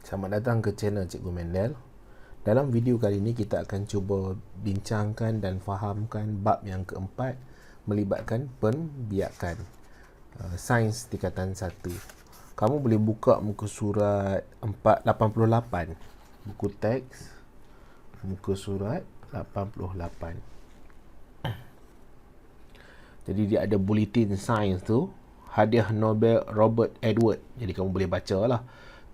Selamat datang ke channel Cikgu Mendel. Dalam video kali ini kita akan cuba bincangkan dan fahamkan bab yang keempat melibatkan pembiakan. Sains tingkatan 1. Kamu boleh buka muka surat 488. Buku teks muka surat 88. Jadi dia ada bulletin sains tu, hadiah Nobel Robert Edward. Jadi kamu boleh baca lah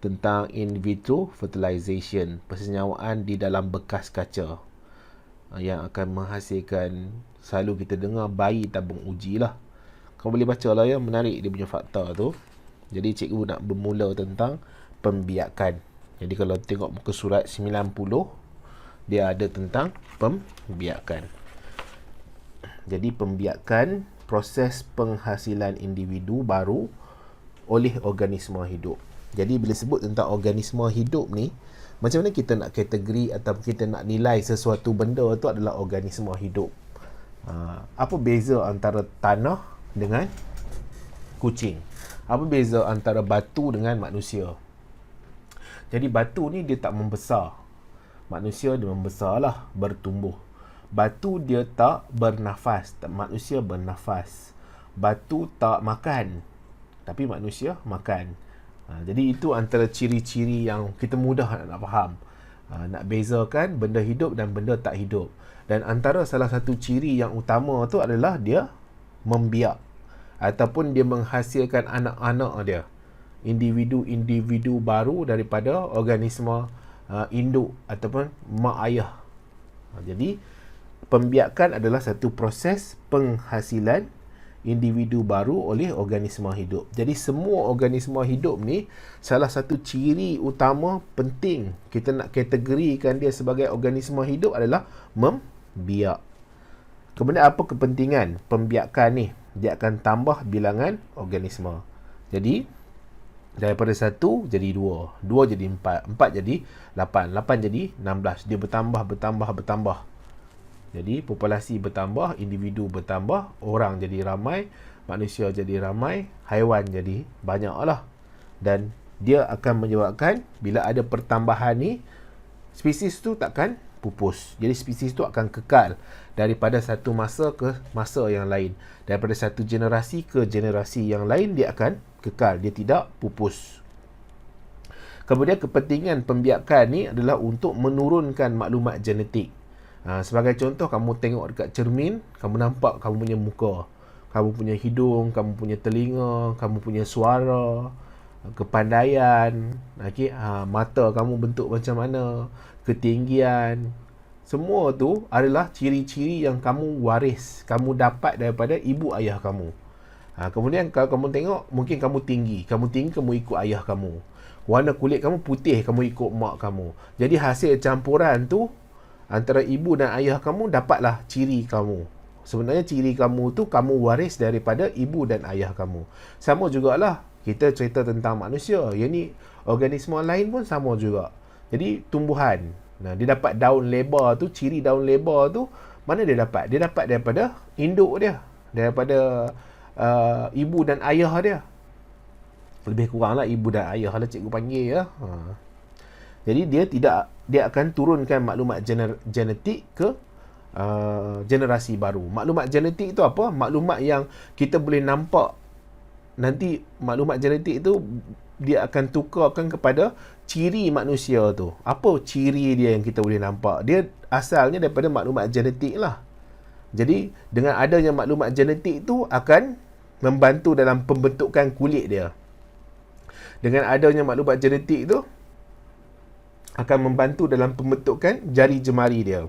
tentang in vitro fertilization, persenyawaan di dalam bekas kaca, yang akan menghasilkan, selalu kita dengar, bayi tabung uji lah. Kau boleh baca lah ya, menarik dia punya fakta tu. Jadi cikgu nak bermula tentang pembiakan. Jadi kalau tengok muka surat 90, dia ada tentang pembiakan. Jadi pembiakan, proses penghasilan individu baru oleh organisma hidup. Jadi bila sebut tentang organisma hidup ni, macam mana kita nak kategori atau kita nak nilai sesuatu benda tu adalah organisma hidup? Apa beza antara tanah dengan kucing? Apa beza antara batu dengan manusia? Jadi batu ni dia tak membesar. Manusia dia membesar lah, bertumbuh. Batu dia tak bernafas. Manusia bernafas. Batu tak makan, tapi manusia makan. Jadi itu antara ciri-ciri yang kita mudah nak faham. Nak bezakan benda hidup dan benda tak hidup. Dan antara salah satu ciri yang utama tu adalah dia membiak, ataupun dia menghasilkan anak-anak dia, individu-individu baru daripada organisma induk ataupun mak ayah. Jadi pembiakan adalah satu proses penghasilan individu baru oleh organisma hidup. Jadi semua organisma hidup ni, salah satu ciri utama penting kita nak kategorikan dia sebagai organisma hidup adalah membiak. Kemudian apa kepentingan pembiakan ni? Dia akan tambah bilangan organisma. Jadi daripada 1 jadi 2, 2 jadi 4, 4 jadi 8, 8 jadi 16. Dia bertambah. Jadi populasi bertambah, individu bertambah, orang jadi ramai, manusia jadi ramai, haiwan jadi banyak lah. Dan dia akan menyebabkan bila ada pertambahan ni, spesies tu takkan pupus. Jadi spesies tu akan kekal daripada satu masa ke masa yang lain. Daripada satu generasi ke generasi yang lain, dia akan kekal, dia tidak pupus. Kemudian kepentingan pembiakan ni adalah untuk menurunkan maklumat genetik. Sebagai contoh, kamu tengok dekat cermin, kamu nampak kamu punya muka, kamu punya hidung, kamu punya telinga, kamu punya suara, kepandaian, mata kamu bentuk macam mana, ketinggian. Semua tu adalah ciri-ciri yang kamu waris, kamu dapat daripada ibu ayah kamu. Kemudian kalau kamu tengok, mungkin kamu tinggi, kamu ikut ayah kamu. Warna kulit kamu putih, kamu ikut mak kamu. Jadi hasil campuran tu antara ibu dan ayah kamu, dapatlah ciri kamu. Sebenarnya ciri kamu tu kamu waris daripada ibu dan ayah kamu. Sama jugalah kita cerita tentang manusia. Yang ni organisma lain pun sama juga. Jadi tumbuhan, dia dapat daun lebar tu, ciri daun lebar tu mana dia dapat? Dia dapat daripada induk dia, daripada ibu dan ayah dia. Lebih kuranglah ibu dan ayah lah cikgu panggil ya. Jadi dia akan turunkan maklumat genetik ke generasi baru. Maklumat genetik itu apa? Maklumat yang kita boleh nampak. Nanti maklumat genetik itu dia akan tukarkan kepada ciri manusia tu. Apa ciri dia yang kita boleh nampak? Dia asalnya daripada maklumat genetik lah. Jadi dengan adanya maklumat genetik tu akan membantu dalam pembentukan kulit dia. Dengan adanya maklumat genetik tu akan membantu dalam pembentukan jari jemari dia.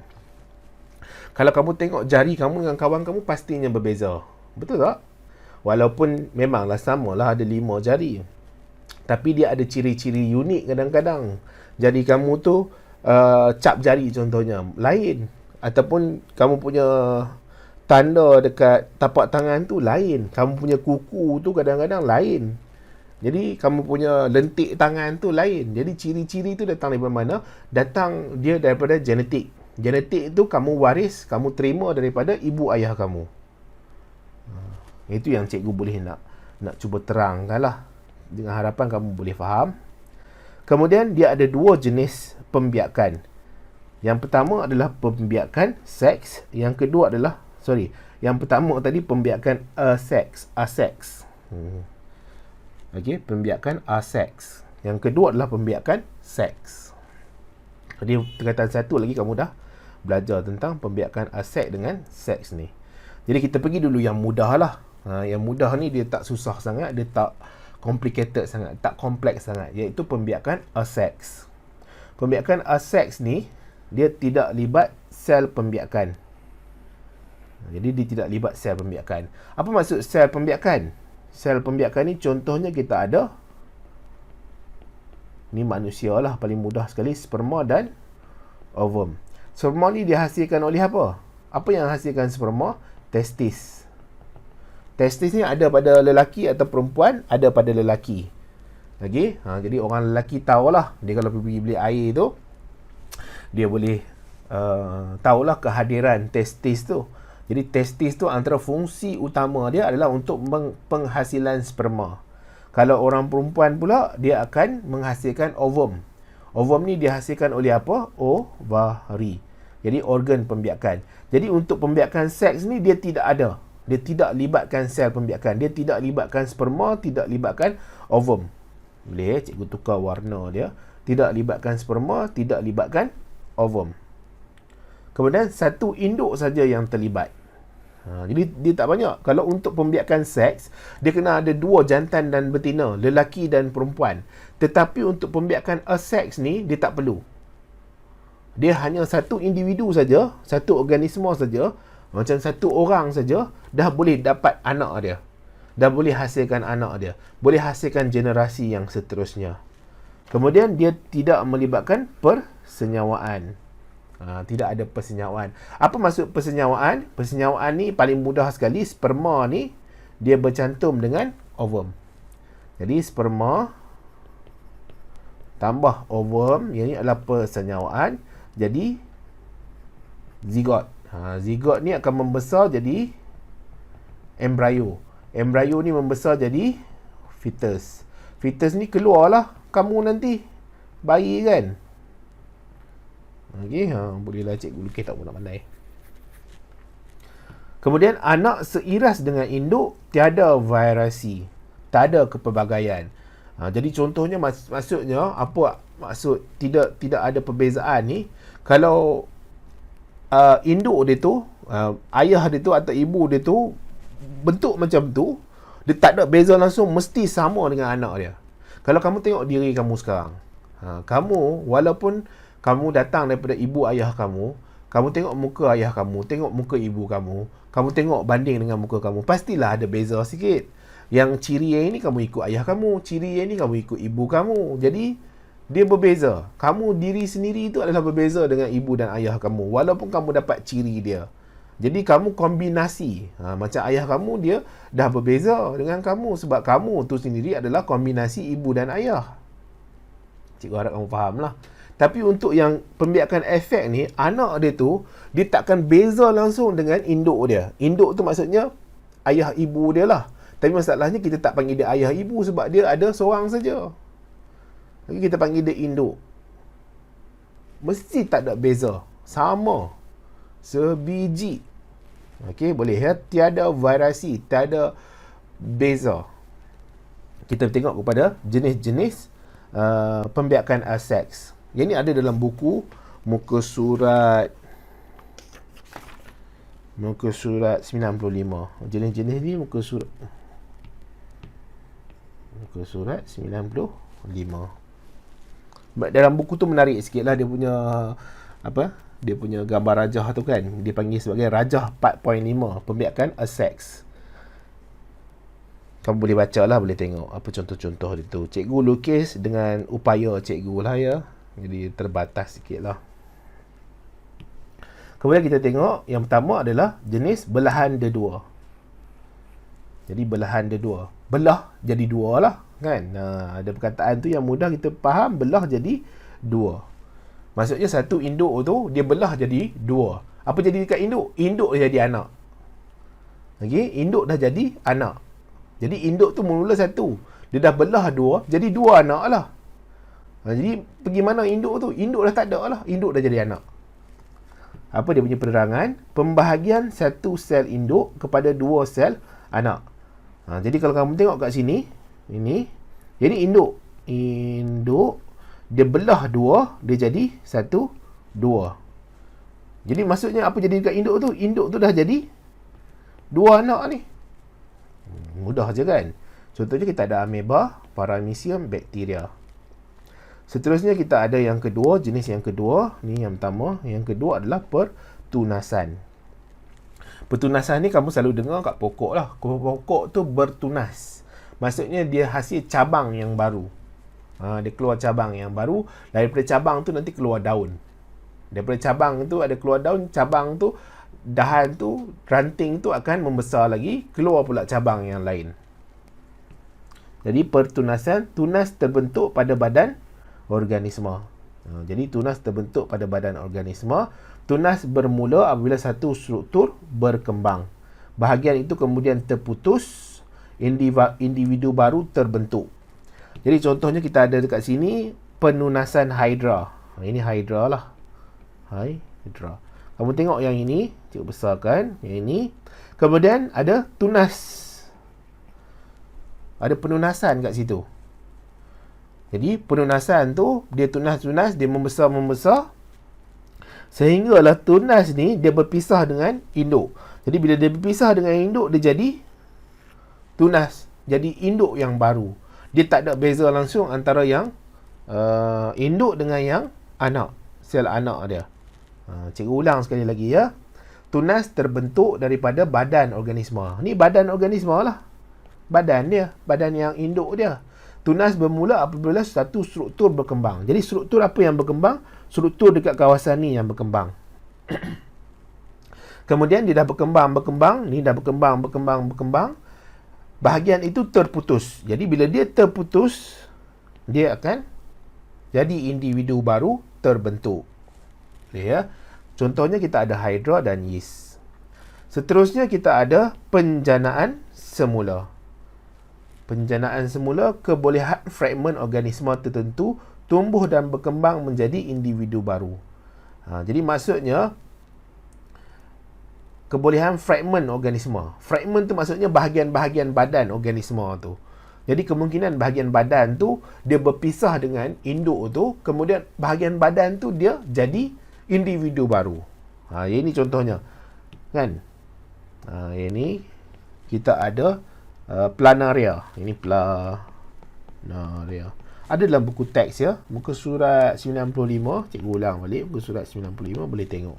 Kalau kamu tengok jari kamu dengan kawan kamu, pastinya berbeza. Betul tak? Walaupun memanglah samalah, ada 5 jari. Tapi dia ada ciri-ciri unik kadang-kadang. Jari kamu tu, cap jari contohnya, lain. Ataupun kamu punya tanda dekat tapak tangan tu lain. Kamu punya kuku tu kadang-kadang lain. Jadi kamu punya lentik tangan tu lain. Jadi ciri-ciri tu datang daripada mana? Datang dia daripada genetik. Genetik tu kamu waris, kamu terima daripada ibu ayah kamu. Itu yang cikgu boleh nak cuba terangkan lah. Dengan harapan kamu boleh faham. Kemudian dia ada dua jenis pembiakan. Yang pertama adalah pembiakan seks, yang kedua adalah yang pertama tadi pembiakan asex. Okey, pembiakan asex. Yang kedua adalah pembiakan seks. Jadi tingkatan satu lagi kamu dah belajar tentang pembiakan aseks dengan seks ni. Jadi kita pergi dulu yang mudah lah. Yang mudah ni dia tak susah sangat, dia tak complicated sangat, tak kompleks sangat, iaitu pembiakan aseks. Pembiakan aseks ni dia tidak libat sel pembiakan. Jadi dia tidak libat sel pembiakan. Apa maksud sel pembiakan? Sel pembiakan ni contohnya kita ada, ni manusia lah paling mudah sekali, sperma dan ovum. Sperma ni dihasilkan oleh apa? Apa yang hasilkan sperma? Testis. Testis ni ada pada lelaki atau perempuan? Ada pada lelaki. Okay? Jadi orang lelaki tahulah, dia kalau pergi beli air tu, dia boleh tahulah kehadiran testis tu. Jadi testis tu antara fungsi utama dia adalah untuk penghasilan sperma. Kalau orang perempuan pula, dia akan menghasilkan ovum. Ovum ni dihasilkan oleh apa? Ovari. Jadi organ pembiakan. Jadi untuk pembiakan seks ni dia tidak ada. Dia tidak libatkan sel pembiakan. Dia tidak libatkan sperma, tidak libatkan ovum. Boleh cikgu tukar warna dia. Tidak libatkan sperma, tidak libatkan ovum. Kemudian satu induk saja yang terlibat. Jadi dia tak banyak. Kalau untuk pembiakan seks, dia kena ada dua jantan dan betina, lelaki dan perempuan. Tetapi untuk pembiakan aseks ni, dia tak perlu. Dia hanya satu individu saja, satu organisma saja, macam satu orang saja, dah boleh dapat anak dia. Dah boleh hasilkan anak dia. Boleh hasilkan generasi yang seterusnya. Kemudian dia tidak melibatkan persenyawaan. Tidak ada persenyawaan. Apa maksud persenyawaan? Persenyawaan ni paling mudah sekali. Sperma ni dia bercantum dengan ovum. Jadi sperma tambah ovum, yang ni adalah persenyawaan. Jadi zigot. Zigot ni akan membesar jadi embrio. Embrio ni membesar jadi fetus. Fetus ni keluarlah kamu nanti, bayi kan. Okey, bolehlah cikgu lukis, tak pun nak pandai. Kemudian anak seiras dengan induk, tiada variasi, tak ada kepelbagaian. Jadi contohnya maksudnya apa maksud tidak ada perbezaan ni? Kalau induk dia tu, ayah dia tu atau ibu dia tu bentuk macam tu, dia tak ada beza langsung, mesti sama dengan anak dia. Kalau kamu tengok diri kamu sekarang, kamu walaupun kamu datang daripada ibu ayah kamu, kamu tengok muka ayah kamu, tengok muka ibu kamu, kamu tengok banding dengan muka kamu, pastilah ada beza sikit. Yang ciri yang ini kamu ikut ayah kamu, ciri yang ini kamu ikut ibu kamu. Jadi dia berbeza. Kamu diri sendiri itu adalah berbeza dengan ibu dan ayah kamu, walaupun kamu dapat ciri dia. Jadi kamu kombinasi. Macam ayah kamu, dia dah berbeza dengan kamu sebab kamu tu sendiri adalah kombinasi ibu dan ayah. Cikgu harap kamu faham lah. Tapi untuk yang pembiakan efek ni, anak dia tu, dia takkan beza langsung dengan induk dia. Induk tu maksudnya ayah ibu dia lah. Tapi masalahnya kita tak panggil dia ayah ibu sebab dia ada seorang saja. Lagi kita panggil dia induk. Mesti tak ada beza. Sama. Sebiji. Okey, boleh ya? Tiada variasi, tiada beza. Kita tengok kepada jenis-jenis pembiakan aseks. Yang ni ada dalam buku muka surat 95. Jenis-jenis ni muka surat 95. Dalam buku tu menarik sikit lah, dia punya dia punya gambar rajah tu kan, dia panggil sebagai rajah 4.5 pembiakan aseks. Kamu boleh baca lah, boleh tengok apa contoh-contoh dia tu. Cikgu lukis dengan upaya cikgu lah ya, jadi terbatas sikit lah. Kemudian kita tengok yang pertama adalah jenis belahan dedua. Jadi belahan dedua, belah jadi dua lah kan. Ada perkataan tu yang mudah kita faham, belah jadi dua. Maksudnya satu induk tu dia belah jadi dua. Apa jadi dekat induk? Induk dah jadi anak. Okey, induk dah jadi anak. Jadi induk tu mula satu, dia dah belah dua, jadi dua anak lah. Jadi pergi mana induk tu? Induk dah tak ada lah. Induk dah jadi anak. Apa dia punya penerangan? Pembahagian satu sel induk kepada dua sel anak. Jadi kalau kamu tengok kat sini, ini induk. Induk dia belah dua, dia jadi satu, dua. Jadi maksudnya apa jadi dekat induk tu? Induk tu dah jadi dua anak ni. Mudah je kan? Contohnya kita ada ameba, paramecium, bakteria. Seterusnya kita ada yang kedua, jenis yang kedua. Ni yang pertama. Yang kedua adalah pertunasan. Pertunasan ni kamu selalu dengar kat pokok lah. Pokok tu bertunas. Maksudnya dia hasil cabang yang baru. Dia keluar cabang yang baru. Daripada cabang tu nanti keluar daun. Daripada cabang tu ada keluar daun. Cabang tu, dahan tu, ranting tu akan membesar lagi. Keluar pula cabang yang lain. Jadi pertunasan, tunas terbentuk pada badan organisma. Jadi tunas terbentuk pada badan organisma. Tunas bermula apabila satu struktur berkembang. Bahagian itu kemudian terputus, individu baru terbentuk. Jadi contohnya kita ada dekat sini penunasan hydra. Ini hydra lah. Hydra. Kamu tengok yang ini, cikgu besarkan. Yang ini. Kemudian ada tunas. Ada penunasan kat situ. Jadi penunasan tu, dia tunas-tunas, dia membesar-membesar. Sehinggalah tunas ni, dia berpisah dengan induk. Jadi bila dia berpisah dengan induk, dia jadi tunas. Jadi induk yang baru. Dia tak ada beza langsung antara yang induk dengan yang anak. Sel anak dia. Cikgu ulang sekali lagi ya. Tunas terbentuk daripada badan organisma. Ni badan organisma lah. Badan dia. Badan yang induk dia. Tunas bermula apabila satu struktur berkembang. Jadi struktur apa yang berkembang? Struktur dekat kawasan ni yang berkembang. Kemudian dia dah berkembang. Ni dah berkembang. Bahagian itu terputus. Jadi bila dia terputus, dia akan jadi individu baru terbentuk. Ya. Contohnya kita ada hydra dan yeast. Seterusnya kita ada penjanaan semula. Penjanaan semula, kebolehan fragmen organisma tertentu tumbuh dan berkembang menjadi individu baru. Jadi maksudnya kebolehan fragmen organisma. Fragmen tu maksudnya bahagian-bahagian badan organisma tu. Jadi kemungkinan bahagian badan tu dia berpisah dengan induk tu, kemudian bahagian badan tu dia jadi individu baru. Ini contohnya. Kan? Ini kita ada planaria. Ini planaria. Ada dalam buku teks ya. Muka surat 95. Cikgu ulang balik. Muka surat 95 boleh tengok.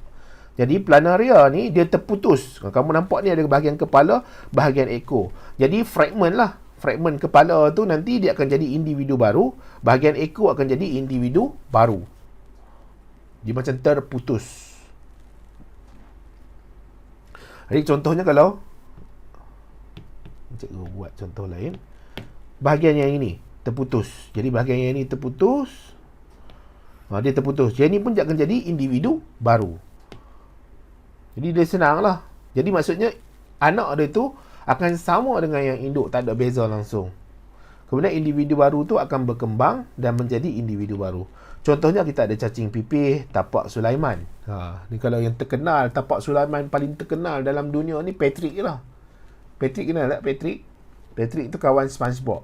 Jadi planaria ni dia terputus. Kamu nampak ni ada bahagian kepala, bahagian ekor. Jadi fragmen lah. Fragmen kepala tu nanti dia akan jadi individu baru. Bahagian ekor akan jadi individu baru. Dia macam terputus. Jadi contohnya kalau cikgu buat contoh lain. Bahagian yang ini terputus. Jadi bahagian yang ini terputus. Dia terputus. Yang ini pun akan jadi individu baru. Jadi dia senang lah. Jadi maksudnya anak dia tu akan sama dengan yang induk. Tak ada beza langsung. Kemudian individu baru tu akan berkembang dan menjadi individu baru. Contohnya kita ada cacing pipih, tapak Sulaiman. Ni kalau yang terkenal, tapak Sulaiman paling terkenal dalam dunia ni Patrick lah. Patrick kenal tak Patrick? Patrick tu kawan SpongeBob.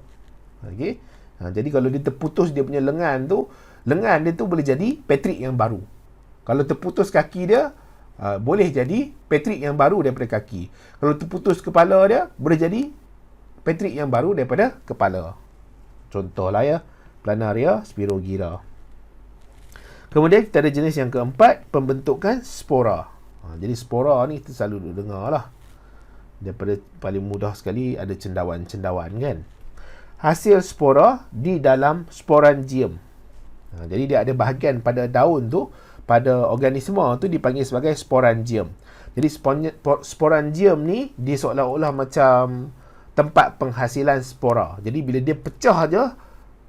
Okey. Jadi kalau dia terputus dia punya lengan dia tu boleh jadi Patrick yang baru. Kalau terputus kaki dia, boleh jadi Patrick yang baru daripada kaki. Kalau terputus kepala dia, boleh jadi Patrick yang baru daripada kepala. Contohlah ya, planaria, spirogyra. Kemudian kita ada jenis yang keempat, pembentukan spora. Jadi spora ni kita selalu dengar lah. Daripada paling mudah sekali ada cendawan-cendawan kan. Hasil spora di dalam sporangium. Jadi dia ada bahagian pada daun tu, pada organisma tu dipanggil sebagai sporangium. Jadi sporangium ni dia seolah-olah macam tempat penghasilan spora. Jadi bila dia pecah je,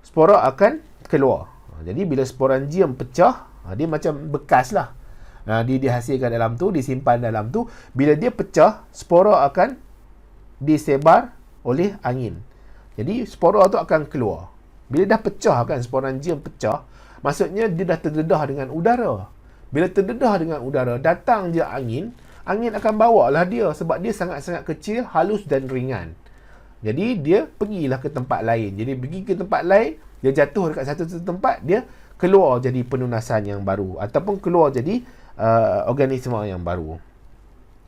spora akan keluar. Jadi bila sporangium pecah, dia macam bekas lah. Dia dihasilkan dalam tu, disimpan dalam tu. Bila dia pecah, spora akan disebar oleh angin. Jadi spora tu akan keluar. Bila dah pecah kan, sporangium pecah, maksudnya dia dah terdedah dengan udara. Bila terdedah dengan udara, datang je angin, angin akan bawa lah dia sebab dia sangat-sangat kecil, halus dan ringan. Jadi dia pergilah ke tempat lain. Jadi pergi ke tempat lain, dia jatuh dekat satu tempat, dia keluar jadi penunasan yang baru ataupun keluar jadi organisma yang baru.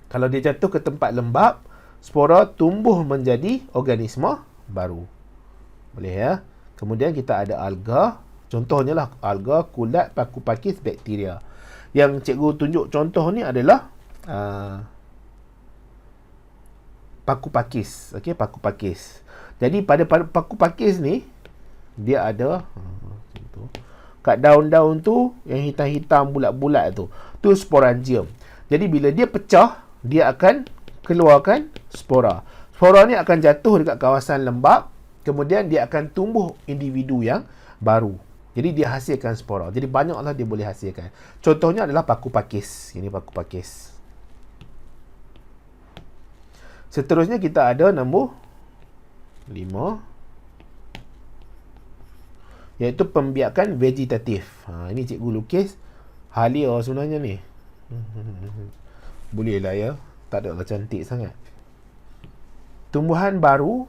Kalau dia jatuh ke tempat lembap, spora tumbuh menjadi organisma baru. Boleh ya? Kemudian kita ada alga. Contohnya lah alga, kulat, paku pakis, bakteria. Yang cikgu tunjuk contoh ni adalah paku pakis. Okey, paku pakis. Jadi pada paku pakis ni dia ada kat daun-daun tu yang hitam-hitam bulat-bulat tu sporangium. Jadi bila dia pecah, dia akan keluarkan spora. Spora ni akan jatuh dekat kawasan lembap, kemudian dia akan tumbuh individu yang baru. Jadi dia hasilkan spora. Jadi banyaklah dia boleh hasilkan. Contohnya adalah paku pakis. Ini paku pakis. Seterusnya kita ada nombor 5, iaitu pembiakan vegetatif. Ini cikgu lukis halia sebenarnya ni. Boleh lah ya. Tak ada lah cantik sangat. Tumbuhan baru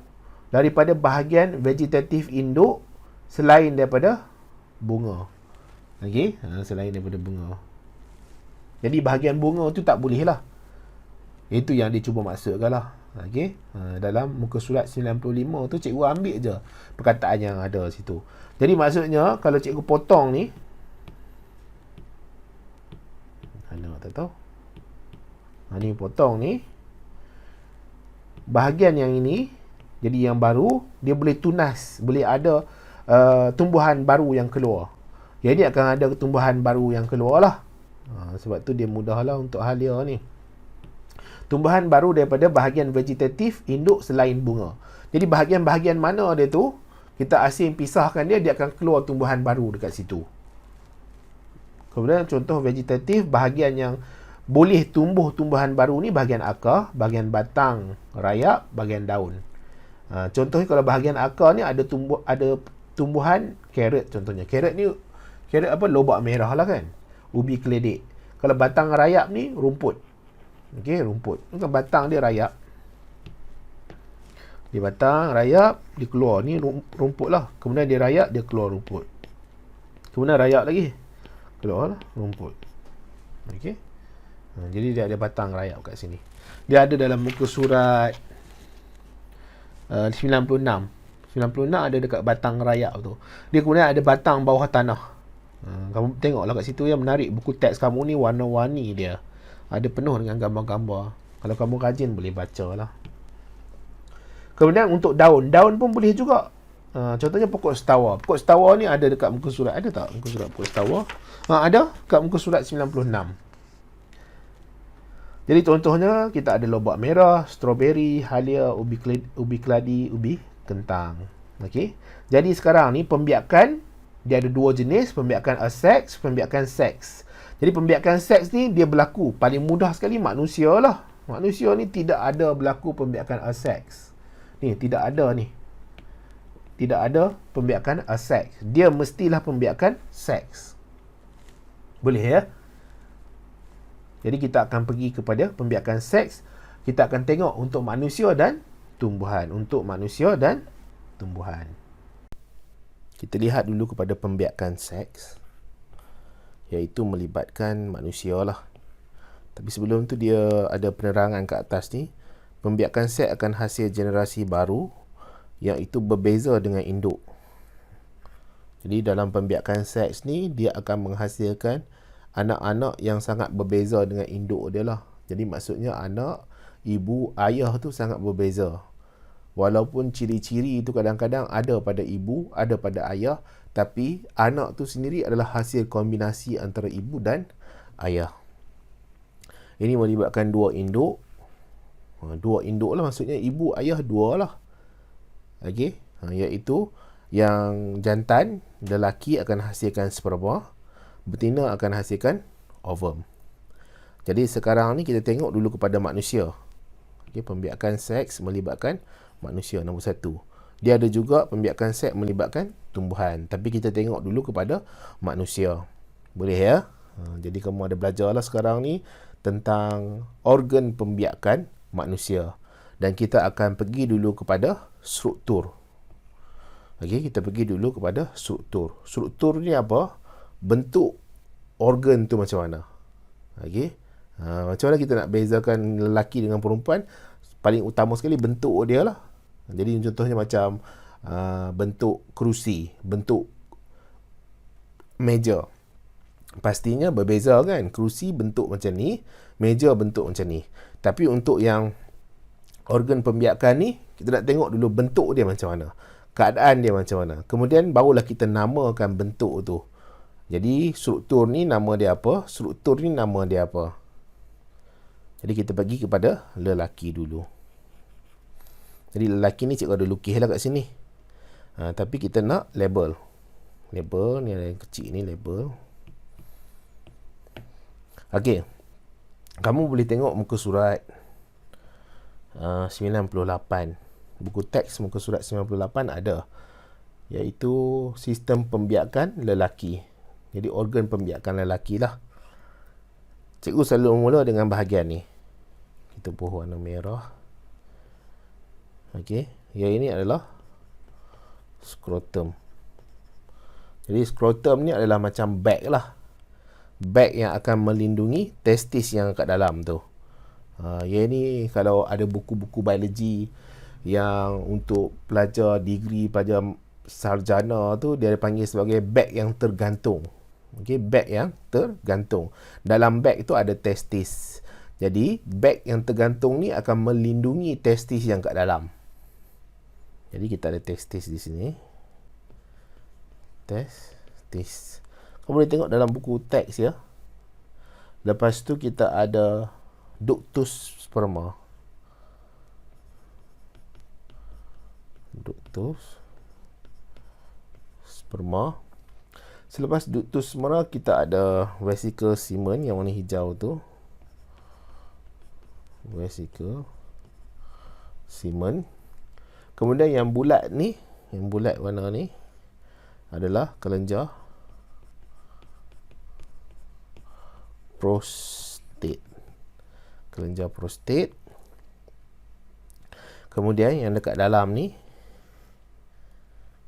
daripada bahagian vegetatif induk selain daripada bunga. Okey, selain daripada bunga. Jadi bahagian bunga tu tak boleh lah. Itu yang dia cuba maksudkan lah. Okey, dalam muka surat 95 tu cikgu ambil je perkataan yang ada situ. Jadi maksudnya kalau cikgu potong ni, mana tak tahu. Ni potong ni, bahagian yang ini, jadi yang baru, dia boleh tunas, boleh ada tumbuhan baru yang keluar. Jadi akan ada tumbuhan baru yang keluar lah. Sebab tu dia mudah lah untuk halia ni. Tumbuhan baru daripada bahagian vegetatif induk selain bunga. Jadi bahagian-bahagian mana dia tu, kita asing pisahkan dia, dia akan keluar tumbuhan baru dekat situ. Kemudian contoh vegetatif, bahagian yang boleh tumbuh tumbuhan baru ni bahagian akar, bahagian batang rayap, bahagian daun. Contohnya kalau bahagian akar ni ada tumbuhan carrot contohnya. Carrot apa? Lobak merah lah kan. Ubi keledek. Kalau batang rayap ni rumput. Okey, rumput. Kan batang dia rayap. Dia batang rayap, dia keluar ni rumput lah. Kemudian dia rayap, dia keluar rumput. Kemudian rayap lagi, keluar lah rumput. Okey. Jadi dia ada batang rayap kat sini. Dia ada dalam muka surat 96. 96 ada dekat batang rayap tu. Dia kemudian ada batang bawah tanah. Kamu tengoklah kat situ yang menarik. Buku teks kamu ni warna-warni dia. Ada penuh dengan gambar-gambar. Kalau kamu rajin boleh baca lah. Kemudian untuk daun. Daun pun boleh juga. Contohnya pokok setawa. Pokok setawa ni ada dekat muka surat. Ada tak muka surat pokok setawa? Ada kat muka surat 96. Jadi contohnya kita ada lobak merah, stroberi, halia, ubi keladi, ubi kentang. Okey. Jadi sekarang ni pembiakan dia ada dua jenis, pembiakan asex, pembiakan seks. Jadi pembiakan seks ni dia berlaku paling mudah sekali manusia lah. Manusia ni tidak ada berlaku pembiakan asex. Ni tidak ada ni. Tidak ada pembiakan asex. Dia mestilah pembiakan seks. Boleh ya? Jadi kita akan pergi kepada pembiakan seks. Kita akan tengok untuk manusia dan tumbuhan. Untuk manusia dan tumbuhan. Kita lihat dulu kepada pembiakan seks. Iaitu melibatkan manusia lah. Tapi sebelum tu dia ada penerangan kat atas ni. Pembiakan seks akan hasil generasi baru. Yang itu berbeza dengan induk. Jadi dalam pembiakan seks ni, dia akan menghasilkan anak-anak yang sangat berbeza dengan induk dia lah. Jadi maksudnya anak, ibu, ayah tu sangat berbeza. Walaupun ciri-ciri itu kadang-kadang ada pada ibu, ada pada ayah, tapi anak tu sendiri adalah hasil kombinasi antara ibu dan ayah. Ini melibatkan dua induk. Dua induk lah, maksudnya ibu, ayah dua lah. Okey, iaitu yang jantan, lelaki akan hasilkan sperma, betina akan hasilkan ovum. Jadi sekarang ni kita tengok dulu kepada manusia. Okay, pembiakan seks melibatkan manusia nombor 1. Dia ada juga pembiakan seks melibatkan tumbuhan. Tapi kita tengok dulu kepada manusia. Boleh ya? Jadi kamu ada belajar lah sekarang ni tentang organ pembiakan manusia. Dan kita akan pergi dulu kepada struktur. Okey, kita pergi dulu kepada struktur. Struktur ni apa? Bentuk organ tu macam mana? Okey. Macam mana kita nak bezakan lelaki dengan perempuan? Paling utama sekali bentuk dia lah. Jadi contohnya macam bentuk kerusi, bentuk meja. Pastinya berbeza kan? Kerusi bentuk macam ni, meja bentuk macam ni. Tapi untuk yang organ pembiakan ni, kita nak tengok dulu bentuk dia macam mana, keadaan dia macam mana. Kemudian barulah kita namakan bentuk tu. Jadi struktur ni nama dia apa, struktur ni nama dia apa. Jadi kita pergi kepada lelaki dulu. Jadi lelaki ni cikgu ada lukis lah kat sini. Tapi kita nak label. Label ni ada yang kecil ni, label. Okey. Kamu boleh tengok muka surat 98. Buku teks muka surat 98 ada. Iaitu sistem pembiakan lelaki. Jadi organ pembiakan lelaki lah. Cikgu selalu mula dengan bahagian ni. Kita buh warna merah. Okey. Yang ini adalah skrotum. Jadi skrotum ni adalah macam bag lah. Bag yang akan melindungi testis yang kat dalam tu. Yang ni kalau ada buku-buku biologi yang untuk pelajar degree, pelajar sarjana tu, dia panggil sebagai bag yang tergantung. Okey, bag yang tergantung. Dalam bag tu ada testis. Jadi bag yang tergantung ni akan melindungi testis yang kat dalam. Jadi kita ada testis di sini. Testis. Kau boleh tengok dalam buku teks ya. Lepas tu kita ada ductus sperma. Ductus sperma. Selepas ductus sperma kita ada vesicle semen yang warna hijau tu. Vesicle semen. Kemudian yang bulat ni, yang bulat warna ni adalah kelenjar prostat. Kelenjar prostat. Kemudian yang dekat dalam ni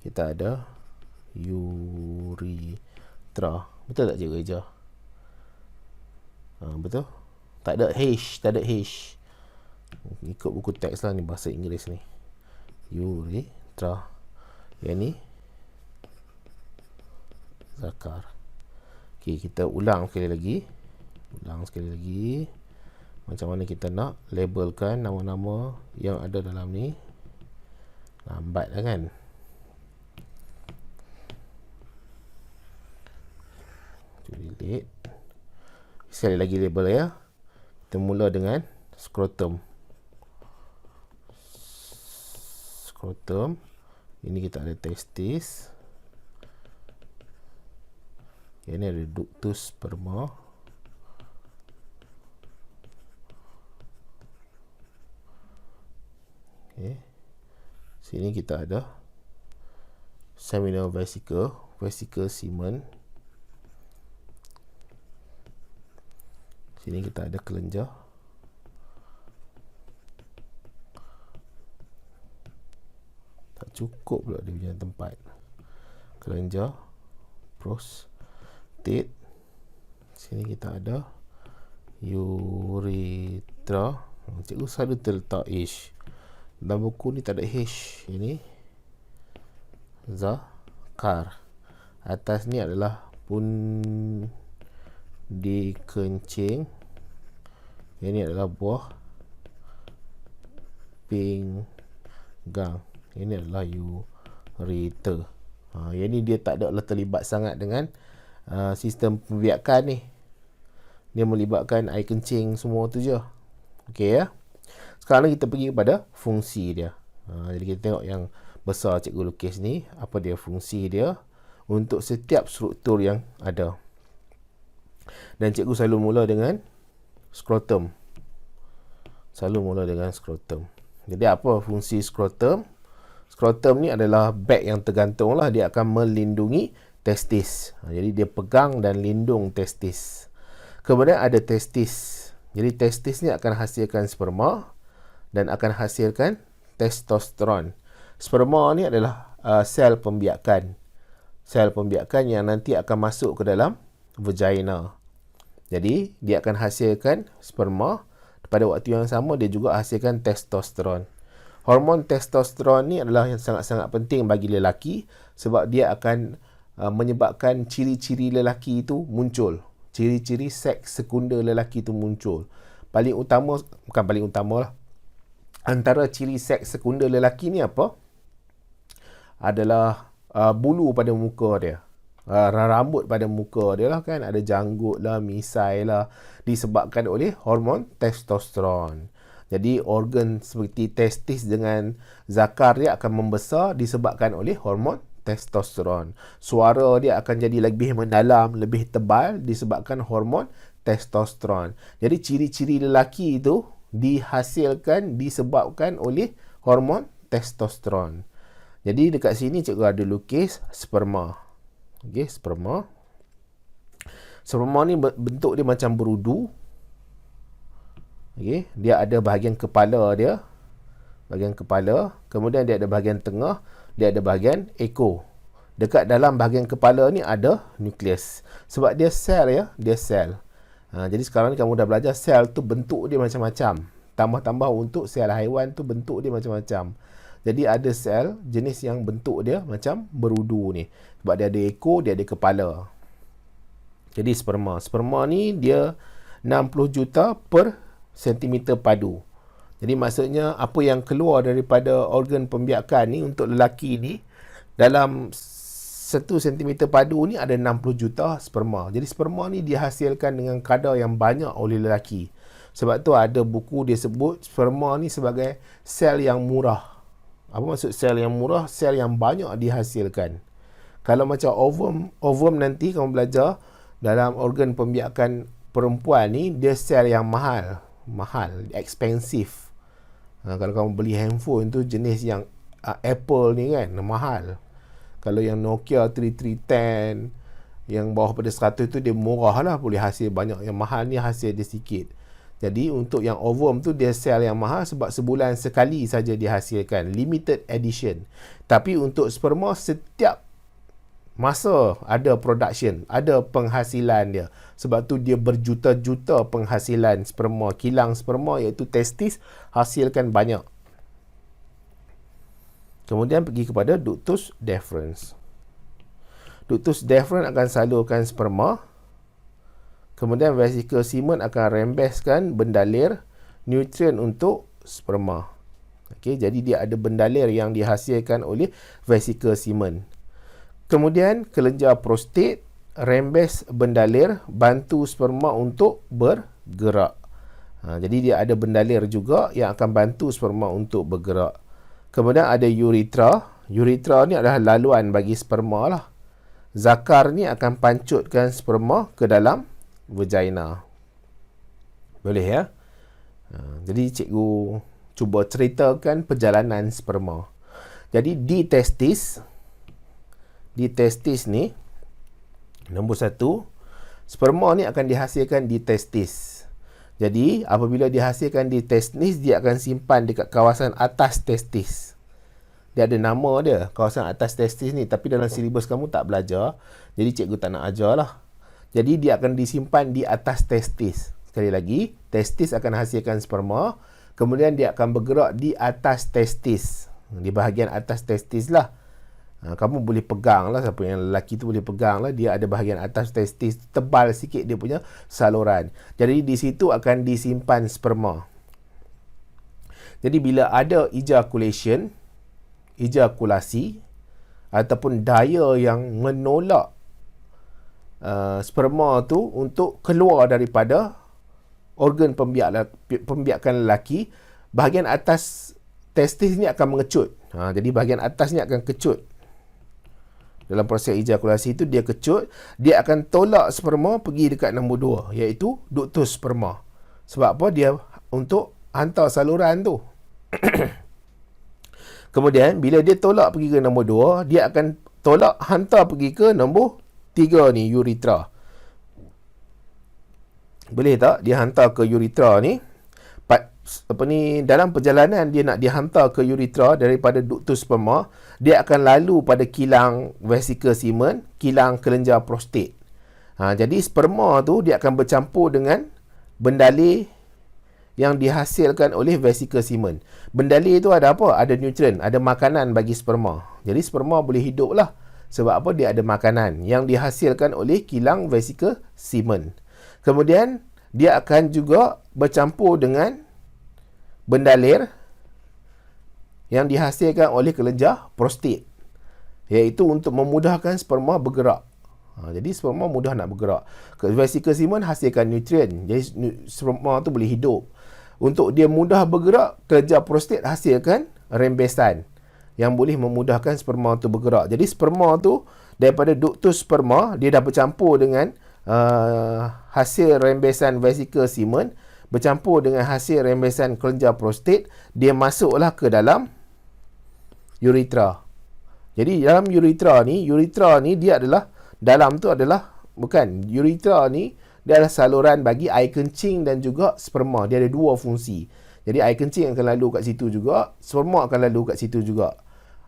kita ada urethra. Betul tak cikgu Eja? Betul? Tak ada H, tak ada H. Ikut buku teks lah ni, bahasa Inggeris ni. Urethra. Yang ni zakar. Okey, kita ulang sekali lagi. Macam mana kita nak labelkan nama-nama yang ada dalam ni. Lambat lah kan? Delete. Sekali lagi label ya. Kita mula dengan skrotum. Skrotum. Ini kita ada testis. Ini ada ductus sperma. Okay. Sini kita ada seminal vesicle, vesicle semen. Sini kita ada kelenjar. Tak cukup pula dia punya tempat. Kelenjar prostat. Sini kita ada urethra. Cikgu selalu terletak H. Dalam buku ni tak ada H. Ini zakar. Atas ni adalah pundi kencing. Ini adalah buah pinggang. Ini adalah ureter. Yang ni dia tak ada terlibat sangat dengan sistem pembiakan ni. Dia melibatkan air kencing semua tu je. Okey ya. Sekarang kita pergi kepada fungsi dia. Jadi kita tengok yang besar cikgu lukis ni. Apa dia fungsi dia untuk setiap struktur yang ada. Dan cikgu selalu mula dengan skrotum. Jadi apa fungsi skrotum? Skrotum ni adalah bag yang tergantung lah. Dia akan melindungi testis. Jadi dia pegang dan lindung testis. Kemudian ada testis. Jadi testis ni akan hasilkan sperma dan akan hasilkan testosteron. Sperma ni adalah sel pembiakan. Sel pembiakan yang nanti akan masuk ke dalam vagina. Jadi dia akan hasilkan sperma. Pada waktu yang sama dia juga hasilkan testosteron. Hormon testosteron ni adalah yang sangat-sangat penting bagi lelaki sebab dia akan menyebabkan ciri-ciri lelaki itu muncul. Ciri-ciri seks sekunder lelaki itu muncul. Paling utama, bukan paling utama lah. Antara ciri seks sekunder lelaki ni apa? Adalah bulu pada muka dia. Rambut pada muka dia lah kan. Ada janggut lah, misai lah. Disebabkan oleh hormon testosteron. Jadi organ seperti testis dengan zakar dia akan membesar disebabkan oleh hormon testosteron. Suara dia akan jadi lebih mendalam, lebih tebal disebabkan hormon testosteron. Jadi ciri-ciri lelaki itu dihasilkan disebabkan oleh hormon testosteron. Jadi dekat sini cikgu ada lukis sperma. Okey, sperma. Sperma ni bentuk dia macam berudu. Okay. Dia ada bahagian kepala dia. Bahagian kepala. Kemudian dia ada bahagian tengah. Dia ada bahagian ekor. Dekat dalam bahagian kepala ni ada nukleus. Sebab dia sel ya. Dia sel. Jadi sekarang ni kamu dah belajar sel tu bentuk dia macam-macam. Tambah-tambah untuk sel haiwan tu bentuk dia macam-macam. Jadi ada sel jenis yang bentuk dia macam berudu ni. Sebab dia ada ekor, dia ada kepala. Jadi sperma. Sperma ni dia 60 juta per sentimeter padu. Jadi maksudnya apa yang keluar daripada organ pembiakan ni untuk lelaki ni dalam 1 sentimeter padu ni ada 60 juta sperma. Jadi sperma ni dihasilkan dengan kadar yang banyak oleh lelaki. Sebab tu ada buku dia sebut sperma ni sebagai sel yang murah. Apa maksud sel yang murah? Sel yang banyak dihasilkan. Kalau macam ovum nanti kamu belajar dalam organ pembiakan perempuan ni dia sel yang mahal, expensive. Kalau kamu beli handphone tu jenis yang Apple ni kan, mahal. Kalau yang Nokia 3310 yang bawah pada 100 tu dia murah lah, boleh hasil banyak. Yang mahal ni hasil dia sikit. Jadi untuk yang ovum tu dia sel yang mahal sebab sebulan sekali saja dihasilkan, limited edition. Tapi untuk sperma setiap masa ada production, ada penghasilan dia. Sebab tu dia berjuta-juta penghasilan sperma. Kilang sperma iaitu testis hasilkan banyak. Kemudian pergi kepada ductus deferens. Ductus deferens akan salurkan sperma. Kemudian vesicle semen akan rembeskan bendalir nutrien untuk sperma. Okey, jadi dia ada bendalir yang dihasilkan oleh vesicle semen. Kemudian kelenjar prostat rembes bendalir bantu sperma untuk bergerak. Jadi dia ada bendalir juga yang akan bantu sperma untuk bergerak. Kemudian ada uretra. Uretra ni adalah laluan bagi sperma lah. Zakar ni akan pancutkan sperma ke dalam vagina. Boleh ya? Jadi cikgu cuba ceritakan perjalanan sperma. Jadi di testis ni, nombor 1, sperma ni akan dihasilkan di testis. Jadi apabila dihasilkan di testis, dia akan simpan dekat kawasan atas testis. Dia ada nama dia, kawasan atas testis ni. Tapi dalam silibus kamu tak belajar, jadi cikgu tak nak ajar lah. Jadi dia akan disimpan di atas testis. Sekali lagi, testis akan hasilkan sperma. Kemudian dia akan bergerak di atas testis. Di bahagian atas testis lah. Kamu boleh pegang lah, siapa yang lelaki tu boleh pegang lah. Dia ada bahagian atas testis, tebal sikit dia punya saluran. Jadi di situ akan disimpan sperma. Jadi bila ada ejakulasi ataupun daya yang menolak sperma tu untuk keluar daripada organ pembiakan lelaki, bahagian atas testis ni akan mengecut. Jadi bahagian atas ni akan kecut. Dalam proses ejakulasi itu dia kecut, dia akan tolak sperma pergi dekat nombor 2, iaitu ductus sperma. Sebab apa? Dia untuk hantar saluran tu. Kemudian bila dia tolak pergi ke nombor 2, dia akan tolak hantar pergi ke nombor 3 ni, urethra. Boleh tak dia hantar ke urethra ni? Dalam perjalanan dia nak dihantar ke urethra daripada ductus sperma, dia akan lalu pada kilang vesicle semen, kilang kelenjar prostat. Jadi sperma tu dia akan bercampur dengan bendalir yang dihasilkan oleh vesicle semen. Bendalir tu ada apa? Ada nutrien, ada makanan bagi sperma. Jadi sperma boleh hidup lah. Sebab apa? Dia ada makanan yang dihasilkan oleh kilang vesicle semen. Kemudian dia akan juga bercampur dengan bendalir yang dihasilkan oleh kelenjar prostat, iaitu untuk memudahkan sperma bergerak. Jadi sperma mudah nak bergerak. Vesicle semen hasilkan nutrien, jadi sperma tu boleh hidup. Untuk dia mudah bergerak, kelenjar prostat hasilkan rembesan yang boleh memudahkan sperma tu bergerak. Jadi sperma tu daripada ductus sperma, dia dah bercampur dengan hasil rembesan vesicle semen, bercampur dengan hasil rembesan kelenjar prostat, dia masuklah ke dalam urethra. Jadi dalam urethra ni dia adalah, dalam tu adalah, bukan, urethra ni dia adalah saluran bagi air kencing dan juga sperma. Dia ada dua fungsi. Jadi air kencing akan lalu kat situ juga, sperma akan lalu kat situ juga.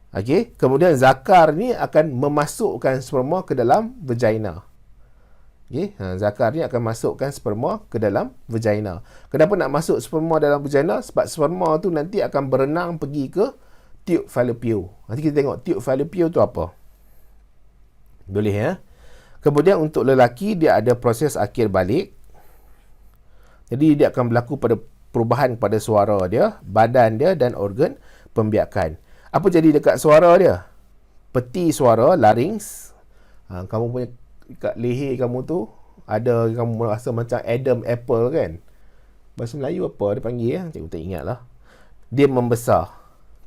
Okey, kemudian zakar ni akan memasukkan sperma ke dalam vagina. Okay. Zakar ni akan masukkan sperma ke dalam vagina. Kenapa nak masuk sperma dalam vagina? Sebab sperma tu nanti akan berenang pergi ke tube fallopian. Nanti kita tengok tube fallopian tu apa. Boleh ya. Kemudian untuk lelaki, dia ada proses akhir balik. Jadi dia akan berlaku pada perubahan pada suara dia, badan dia dan organ pembiakan. Apa jadi dekat suara dia? Peti suara, larynx. Kamu punya kat leher kamu tu ada, kamu rasa macam Adam apple kan? Bahasa Melayu apa dia panggil ya? Cikgu tak ingat lah. Dia membesar.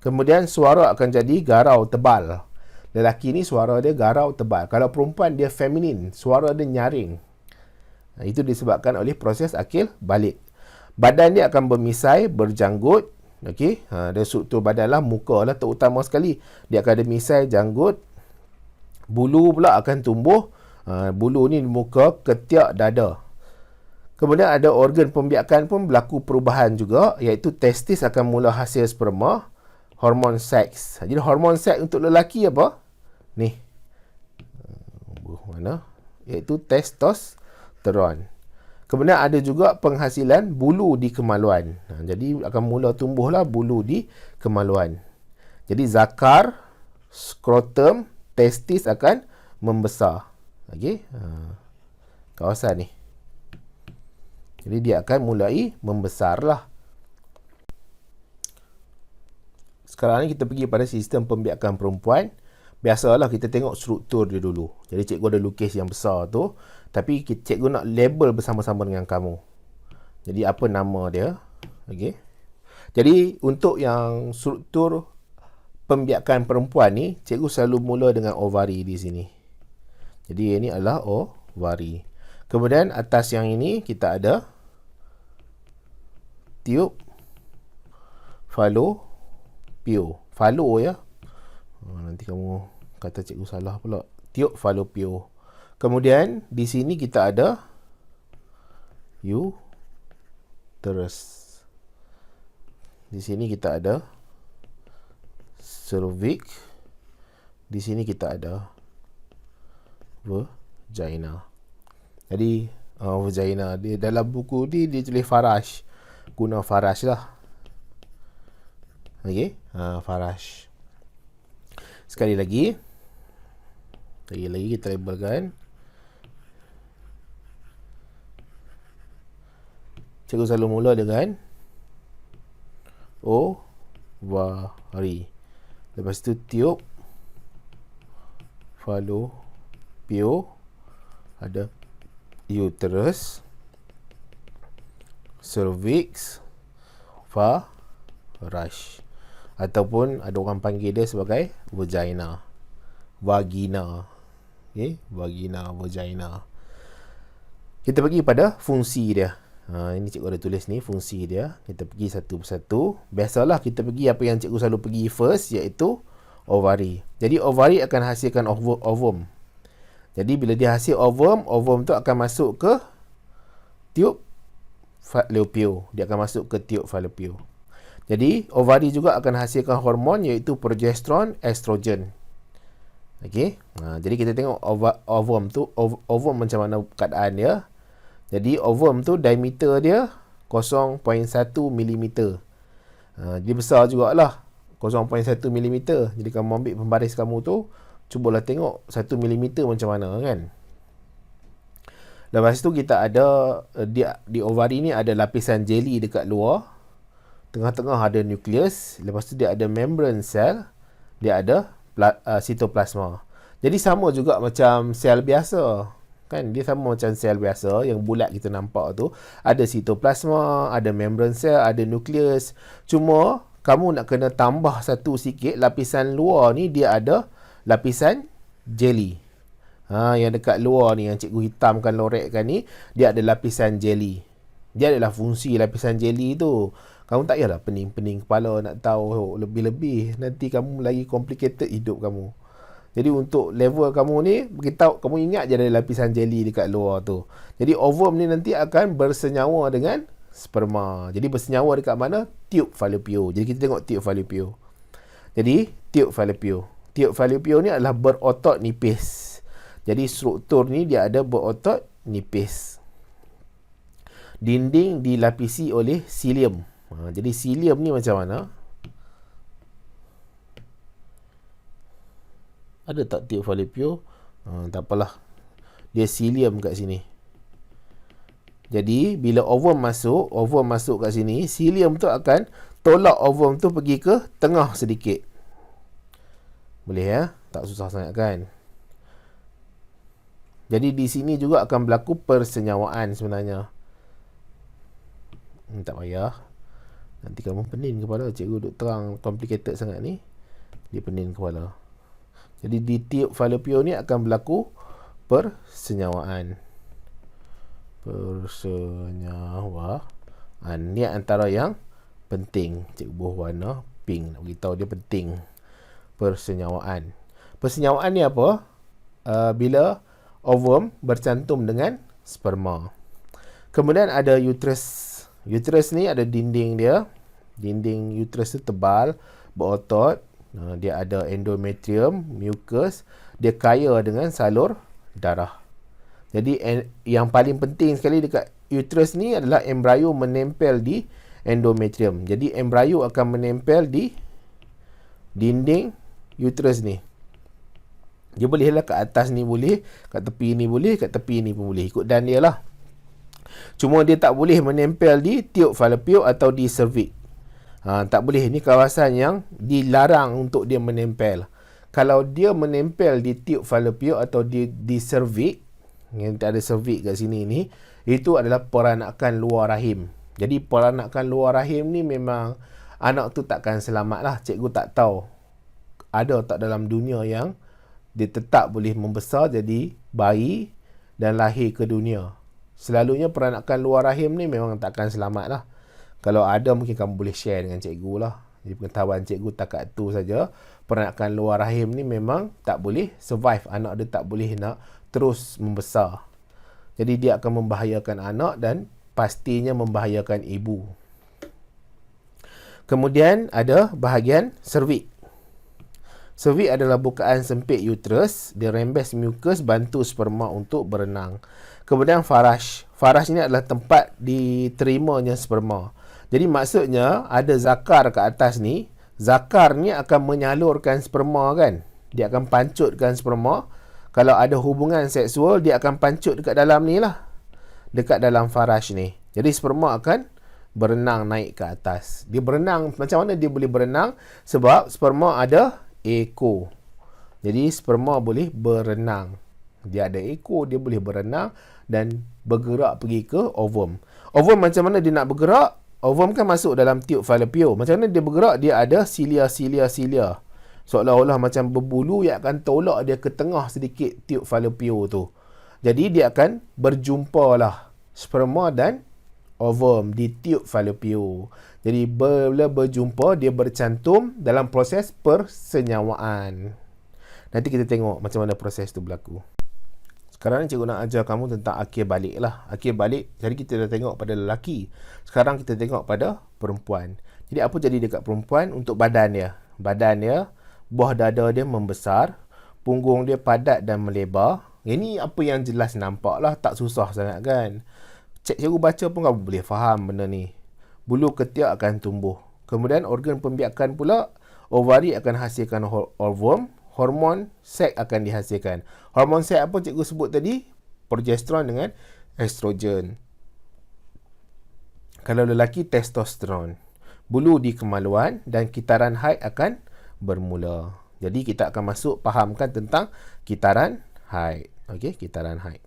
Kemudian suara akan jadi garau tebal. Lelaki ni suara dia garau tebal. Kalau perempuan dia feminin, suara dia nyaring. Itu disebabkan oleh proses akil balik. Badan dia akan bermisai, berjanggut. Okey, dia struktur badan lah, muka lah terutama sekali. Dia akan ada misai, janggut. Bulu pula akan tumbuh. Bulu ni muka, ketiak, dada. Kemudian ada organ pembiakan pun berlaku perubahan juga, iaitu testis akan mula hasil sperma, hormon seks. Jadi hormon seks untuk lelaki apa? Ni. Mana? Iaitu testosteron. Kemudian ada juga penghasilan bulu di kemaluan. Jadi akan mula tumbuhlah bulu di kemaluan. Jadi zakar, skrotum, testis akan membesar. Okey. Kawasan ni. Jadi dia akan mulai membesarlah. Sekarang ni kita pergi pada sistem pembiakan perempuan. Biasalah kita tengok struktur dia dulu. Jadi cikgu ada lukis yang besar tu, tapi cikgu nak label bersama-sama dengan kamu. Jadi apa nama dia? Okey. Jadi untuk yang struktur pembiakan perempuan ni, cikgu selalu mula dengan ovari di sini. Jadi ini adalah ovari. Kemudian atas yang ini kita ada tube fallopian. Fallo ya. Nanti kamu kata cikgu salah pula. Tube fallopian. Kemudian di sini kita ada uterus. Di sini kita ada cervix. Di sini kita ada vagina. Jadi vagina dia dalam buku ni dia tulis Farash. Guna Farash lah. Okey, Farash. Sekali lagi kita labelkan. Cikgu selalu mula dengan ovari. Lepas tu tube fallopian, ada uterus, cervix, Farash. Ataupun ada orang panggil dia sebagai vagina. Okey, vagina, vagina. Kita pergi pada fungsi dia. Ini cikgu ada tulis ni fungsi dia. Kita pergi satu persatu. Biasalah kita pergi apa yang cikgu selalu pergi first, iaitu ovari. Jadi ovari akan hasilkan ovum. Jadi bila dia hasil ovum tu akan masuk ke tiub fallopian. Dia akan masuk ke tiub fallopian. Jadi ovari juga akan hasilkan hormon iaitu progesteron, estrogen. Okey. Jadi kita tengok ovum tu, ovum macam mana keadaan dia. Jadi ovum tu diameter dia 0.1 mm. Dia besar jugalah, 0.1 mm. Jadi kamu ambil pembaris kamu tu, cubalah tengok 1 mm macam mana kan. Lepas tu kita ada di ovari ni ada lapisan jeli dekat luar. Tengah-tengah ada nukleus. Lepas tu dia ada membrane cell. Dia ada sitoplasma. Jadi sama juga macam sel biasa. Kan dia sama macam sel biasa yang bulat kita nampak tu. Ada sitoplasma, ada membrane cell, ada nukleus. Cuma kamu nak kena tambah satu sikit. Lapisan luar ni dia ada lapisan jeli. Yang dekat luar ni, yang cikgu hitamkan, lorekkan ni, dia ada lapisan jeli. Dia adalah fungsi lapisan jeli tu. Kamu tak payahlah pening-pening kepala nak tahu lebih-lebih. Nanti kamu lagi complicated hidup kamu. Jadi untuk level kamu ni, beritahu, kamu ingat je ada lapisan jeli dekat luar tu. Jadi ovum ni nanti akan bersenyawa dengan sperma. Jadi bersenyawa dekat mana? Tiub fallopian. Jadi kita tengok tiub fallopian. Jadi tiub fallopian. Tiub fallopian ni adalah berotot nipis. Jadi struktur ni dia ada berotot nipis. Dinding dilapisi oleh cilium. Jadi cilium ni macam mana? Ada tak tiub fallopian? Tak apalah. Dia cilium kat sini. Jadi bila ovum masuk kat sini, cilium tu akan tolak ovum tu pergi ke tengah sedikit. Boleh ya? Tak susah sangat kan? Jadi di sini juga akan berlaku persenyawaan sebenarnya. Tak payah. Nanti kamu pening kepala. Cikgu duk terang complicated sangat ni. Dia pening kepala. Jadi di tiub fallopian ni akan berlaku persenyawaan. Persenyawaan. Ni antara yang penting. Cikgu buah warna pink. Nak beritahu dia penting. Persenyawaan. Persenyawaan ni apa? Bila ovum bercantum dengan sperma. Kemudian ada uterus. Uterus ni ada dinding dia. Dinding uterus tu tebal, berotot. Dia ada endometrium, mucus. Dia kaya dengan salur darah. Jadi yang paling penting sekali dekat uterus ni adalah embrio menempel di endometrium. Jadi embrio akan menempel di dinding uterus ni. Dia bolehlah kat atas ni boleh, kat tepi ni boleh, kat tepi ni pun boleh. Ikut dan dia lah. Cuma dia tak boleh menempel di tiub fallopian atau di cervix. Tak boleh. Ini kawasan yang dilarang untuk dia menempel. Kalau dia menempel di tiub fallopian atau di cervix, yang tak ada cervix kat sini ni, itu adalah peranakan luar rahim. Jadi peranakan luar rahim ni memang anak tu takkan selamat lah. Cikgu tak tahu ada tak dalam dunia yang dia tetap boleh membesar jadi bayi dan lahir ke dunia. Selalunya peranakan luar rahim ni memang takkan selamat lah. Kalau ada mungkin kamu boleh share dengan cikgu lah. Jadi pengetahuan cikgu takat tu saja. Peranakan luar rahim ni memang tak boleh survive. Anak dia tak boleh nak terus membesar. Jadi dia akan membahayakan anak dan pastinya membahayakan ibu. Kemudian ada bahagian cervix. Cervix adalah bukaan sempit uterus. Dia rembes mucus bantu sperma untuk berenang. Kemudian faraj. Faraj ni adalah tempat diterimanya sperma. Jadi maksudnya ada zakar kat atas ni. Zakar ni akan menyalurkan sperma kan. Dia akan pancutkan sperma. Kalau ada hubungan seksual, dia akan pancut dekat dalam ni lah. Dekat dalam faraj ni. Jadi sperma akan berenang naik ke atas. Dia berenang. Macam mana dia boleh berenang? Sebab sperma ada ekor. Jadi sperma boleh berenang. Dia ada ekor, dia boleh berenang dan bergerak pergi ke ovum. Ovum macam mana dia nak bergerak? Ovum kan masuk dalam tiub fallopian. Macam mana dia bergerak? Dia ada silia. Seolah-olah macam berbulu yang akan tolak dia ke tengah sedikit tiub fallopian tu. Jadi dia akan berjumpa lah sperma dan ovum di tube falopio. Jadi bila berjumpa, dia bercantum dalam proses persenyawaan. Nanti kita tengok macam mana proses tu berlaku. Sekarang cikgu nak ajar kamu tentang akhir balik lah. Akhir balik, jadi kita dah tengok pada lelaki. Sekarang kita tengok pada perempuan. Jadi apa jadi dekat perempuan? Untuk badan dia. Badan dia, buah dada dia membesar, punggung dia padat dan melebar. Ini apa yang jelas nampak lah, tak susah sangat kan. Cikgu baca pun kamu boleh faham benda ni. Bulu ketiak akan tumbuh. Kemudian organ pembiakan pula, ovari akan hasilkan ovum. Hormon seks akan dihasilkan. Hormon seks apa cikgu sebut tadi? Progesteron dengan estrogen. Kalau lelaki, testosteron. Bulu di kemaluan dan kitaran haid akan bermula. Jadi kita akan masuk fahamkan tentang kitaran haid. Okey, kitaran haid.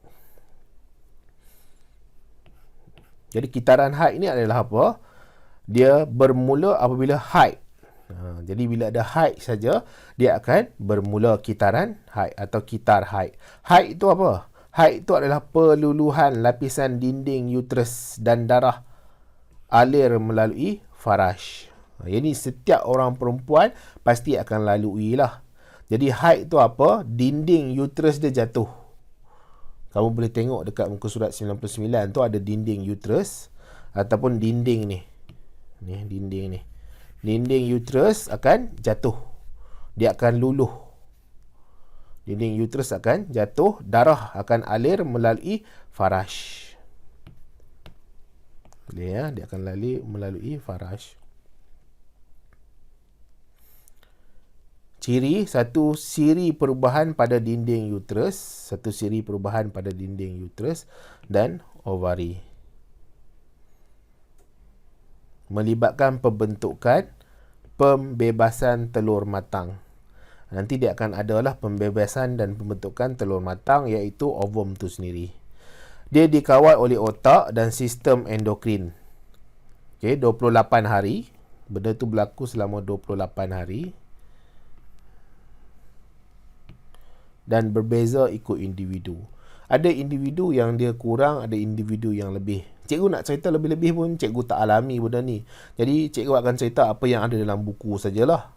Jadi kitaran haid ni adalah apa? Dia bermula apabila haid. Jadi bila ada haid saja, dia akan bermula kitaran haid atau kitar haid. Haid itu apa? Haid itu adalah peluluhan lapisan dinding uterus dan darah alir melalui faraj. Jadi setiap orang perempuan pasti akan lalui lah. Jadi haid itu apa? Dinding uterus dia jatuh. Kamu boleh tengok dekat muka surat 99 tu ada dinding uterus ataupun dinding ni. Ni dinding ni. Dinding uterus akan jatuh. Dia akan luluh. Dinding uterus akan jatuh. Darah akan alir melalui faraj. Dia akan lalir melalui faraj. Ciri, satu siri perubahan pada dinding uterus. Satu siri perubahan pada dinding uterus dan ovari. Melibatkan pembentukan pembebasan telur matang. Nanti dia akan adalah pembebasan dan pembentukan telur matang, iaitu ovum tu sendiri. Dia dikawal oleh otak dan sistem endokrin. Okey, 28 hari. Benda tu berlaku selama 28 hari. Dan berbeza ikut individu. Ada individu yang dia kurang, ada individu yang lebih. Cikgu nak cerita lebih-lebih pun cikgu tak alami benda ni. Jadi cikgu akan cerita apa yang ada dalam buku sajalah.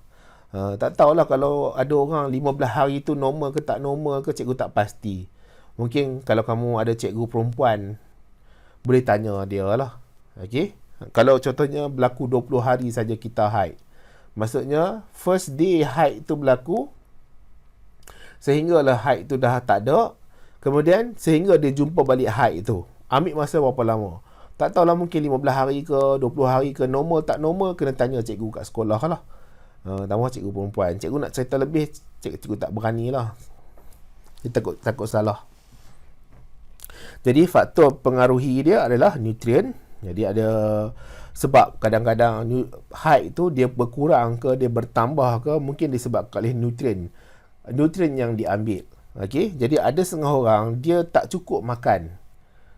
Tak tahulah kalau ada orang 15 hari tu normal ke tak normal ke, cikgu tak pasti. Mungkin kalau kamu ada cikgu perempuan, boleh tanya dia lah. Okey? Kalau contohnya berlaku 20 hari saja kita haid. Maksudnya first day haid tu berlaku, sehinggalah haid tu dah tak ada. Kemudian sehingga dia jumpa balik haid tu, ambil masa berapa lama? Tak tahulah, mungkin 15 hari ke 20 hari ke, normal tak normal, kena tanya cikgu kat sekolah lah. Tambah cikgu perempuan. Cikgu nak cerita lebih, cikgu tak berani lah. Dia takut salah. Jadi faktor pengaruhi dia adalah nutrien. Jadi ada sebab kadang-kadang haid tu dia berkurang ke, dia bertambah ke, mungkin disebabkan oleh nutrien yang diambil. Okey, jadi ada setengah orang dia tak cukup makan.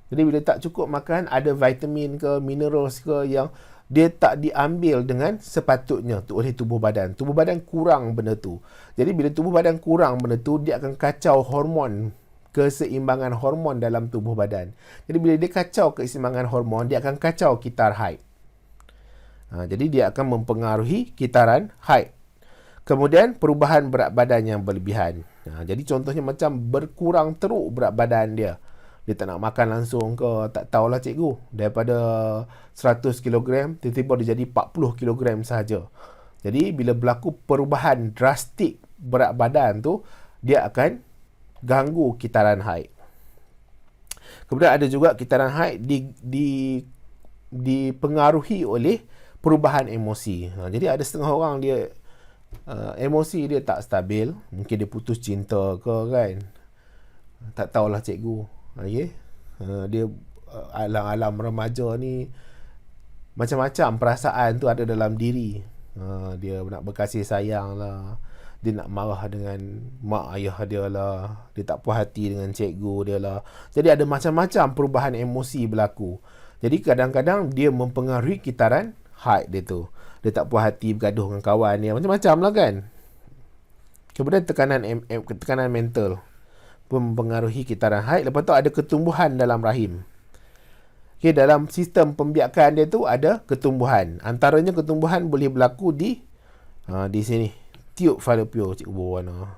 Jadi bila tak cukup makan, ada vitamin ke, minerals ke yang dia tak diambil dengan sepatutnya tu oleh tubuh badan. Tubuh badan kurang benda tu. Jadi bila tubuh badan kurang benda tu, dia akan kacau hormon, keseimbangan hormon dalam tubuh badan. Jadi bila dia kacau keseimbangan hormon, dia akan kacau kitar haid. Jadi dia akan mempengaruhi kitaran haid. Kemudian perubahan berat badan yang berlebihan. Jadi contohnya macam berkurang teruk berat badan dia. Dia tak nak makan langsung ke, tak tahulah cikgu. Daripada 100 kg, tiba-tiba dia jadi 40 kg sahaja. Jadi bila berlaku perubahan drastik berat badan tu, dia akan ganggu kitaran haid. Kemudian ada juga kitaran haid dipengaruhi oleh perubahan emosi. Jadi ada setengah orang dia emosi dia tak stabil, mungkin dia putus cinta ke kan, tak tahulah cikgu. Okay? Dia alam-alam remaja ni macam-macam perasaan tu ada dalam diri. Dia nak berkasih sayang lah, dia nak marah dengan mak ayah dia lah, dia tak puas hati dengan cikgu dia lah. Jadi ada macam-macam perubahan emosi berlaku. Jadi kadang-kadang dia mempengaruhi kitaran haid dia tu. Dia tak puas hati, bergaduh dengan kawan dia, macam-macam lah kan. Kemudian tekanan mental pun mempengaruhi kitaran haid. Lepas tu ada ketumbuhan dalam rahim. Okay, dalam sistem pembiakan dia tu ada ketumbuhan. Antaranya ketumbuhan boleh berlaku di sini. Tiub falopio, cikgu berwarna.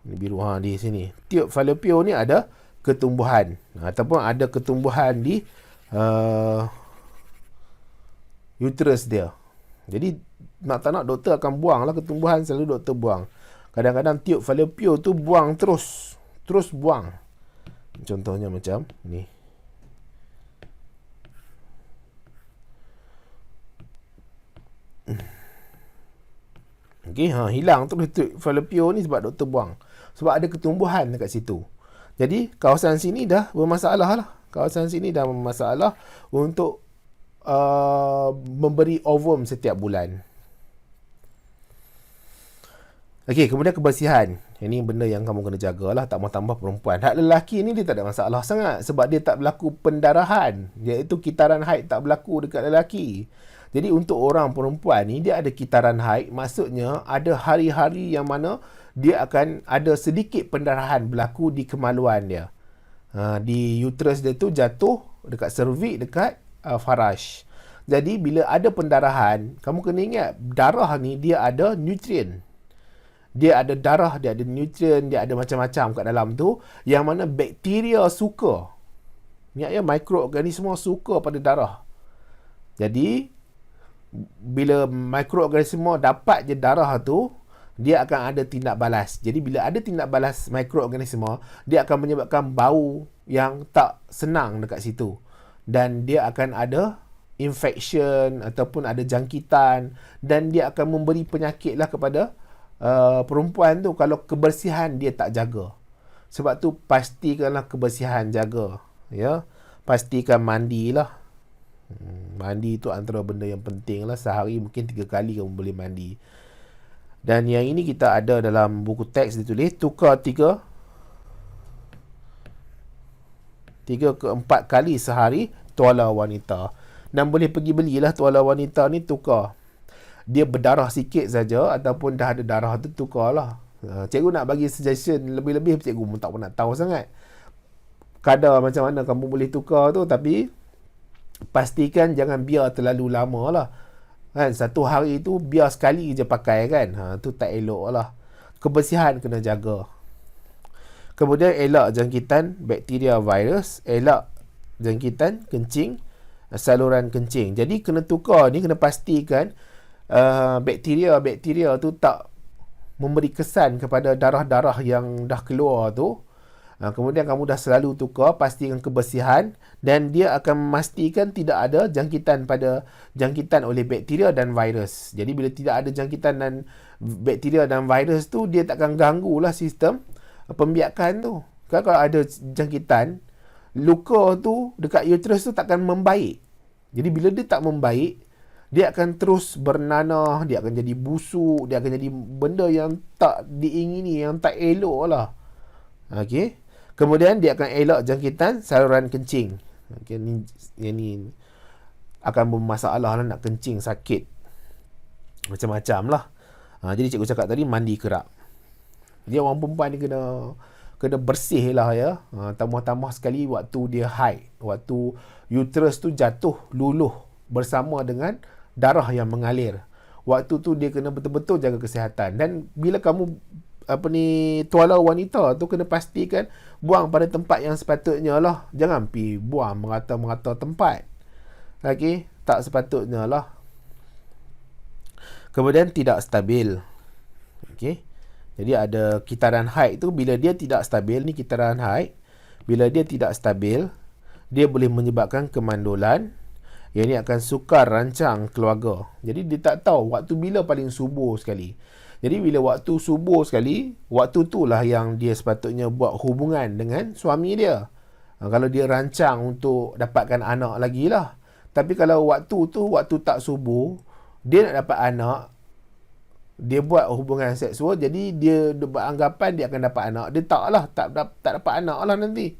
Ini biru, di sini. Tiub falopio ni ada ketumbuhan. Ataupun ada ketumbuhan di uterus dia. Jadi nak tak nak doktor akan buang lah ketumbuhan, selalu doktor buang. Kadang-kadang tiub falopio tu buang terus buang. Contohnya macam ni. Okey, hilang terus tiub falopio ni sebab doktor buang. Sebab ada ketumbuhan dekat situ. Jadi kawasan sini dah bermasalah lah. Kawasan sini dah bermasalah untuk memberi ovum setiap bulan. Okey, kemudian kebersihan. Ini benda yang kamu kena jagalah, tak mau tambah perempuan. Hak lelaki ni dia tak ada masalah sangat sebab dia tak berlaku pendarahan, iaitu kitaran haid tak berlaku dekat lelaki. Jadi untuk orang perempuan ni dia ada kitaran haid, maksudnya ada hari-hari yang mana dia akan ada sedikit pendarahan berlaku di kemaluan dia. Di uterus dia tu jatuh dekat cervix, dekat faraj. Jadi bila ada pendarahan, kamu kena ingat darah ni dia ada nutrien. Dia ada darah, dia ada nutrien, dia ada macam-macam kat dalam tu yang mana bakteria suka. Ingat ya, mikroorganisma suka pada darah. Jadi bila mikroorganisma dapat je darah tu, dia akan ada tindak balas. Jadi bila ada tindak balas mikroorganisma, dia akan menyebabkan bau yang tak senang dekat situ. Dan dia akan ada infection ataupun ada jangkitan, dan dia akan memberi penyakit lah kepada perempuan tu kalau kebersihan dia tak jaga. Sebab tu pastikanlah kebersihan jaga. Ya, pastikan mandilah. Mandi tu antara benda yang penting lah. Sehari mungkin 3 kali kamu boleh mandi. Dan yang ini kita ada dalam buku teks ditulis, tukar 3 ke 4 kali sehari tuala wanita. Dan boleh pergi belilah tuala wanita ni, tukar. Dia berdarah sikit saja ataupun dah ada darah tu, tukarlah. Cikgu nak bagi suggestion lebih-lebih, cikgu pun tak pernah tahu sangat kadar macam mana kamu boleh tukar tu, tapi pastikan jangan biar terlalu lama lah. Kan, satu hari tu biar sekali je pakai kan. Tu tak elok lah. Kebersihan kena jaga. Kemudian elak jangkitan bakteria virus, elak jangkitan kencing, saluran kencing. Jadi kena tukar ni, kena pastikan bakteria tu tak memberi kesan kepada darah-darah yang dah keluar tu. Kemudian kamu dah selalu tukar, pastikan kebersihan, dan dia akan memastikan tidak ada jangkitan oleh bakteria dan virus. Jadi bila tidak ada jangkitan dan bakteria dan virus tu, dia takkan ganggulah sistem pembiakan tu. Kan kalau ada jangkitan, luka tu dekat uterus tu takkan membaik. Jadi bila dia tak membaik, dia akan terus bernanah, dia akan jadi busuk, dia akan jadi benda yang tak diingini, yang tak elok lah. Okey. Kemudian dia akan elak jangkitan saluran kencing. Okay, ni akan bermasalah lah, nak kencing sakit. Macam-macam lah. Jadi cikgu cakap tadi, mandi kerap. Dia orang perempuan ni kena bersih lah ya. Tambah-tambah sekali waktu dia haid. Waktu uterus tu jatuh luluh bersama dengan darah yang mengalir. Waktu tu dia kena betul-betul jaga kesihatan. Dan bila kamu tuala wanita tu, kena pastikan buang pada tempat yang sepatutnya lah. Jangan pergi buang merata-merata tempat. Okey, tak sepatutnya lah. Kemudian tidak stabil. Okey. Jadi ada kitaran haid tu, bila dia tidak stabil ni, kitaran haid, bila dia tidak stabil, dia boleh menyebabkan kemandulan. Yang ini akan sukar rancang keluarga. Jadi dia tak tahu waktu bila paling subur sekali. Jadi bila waktu subuh sekali, waktu itulah yang dia sepatutnya buat hubungan dengan suami dia. Kalau dia rancang untuk dapatkan anak lagi lah. Tapi kalau waktu tu, waktu tak subuh, dia nak dapat anak, dia buat hubungan seksual, jadi dia beranggapan dia akan dapat anak. Dia tak lah, tak dapat anak lah nanti.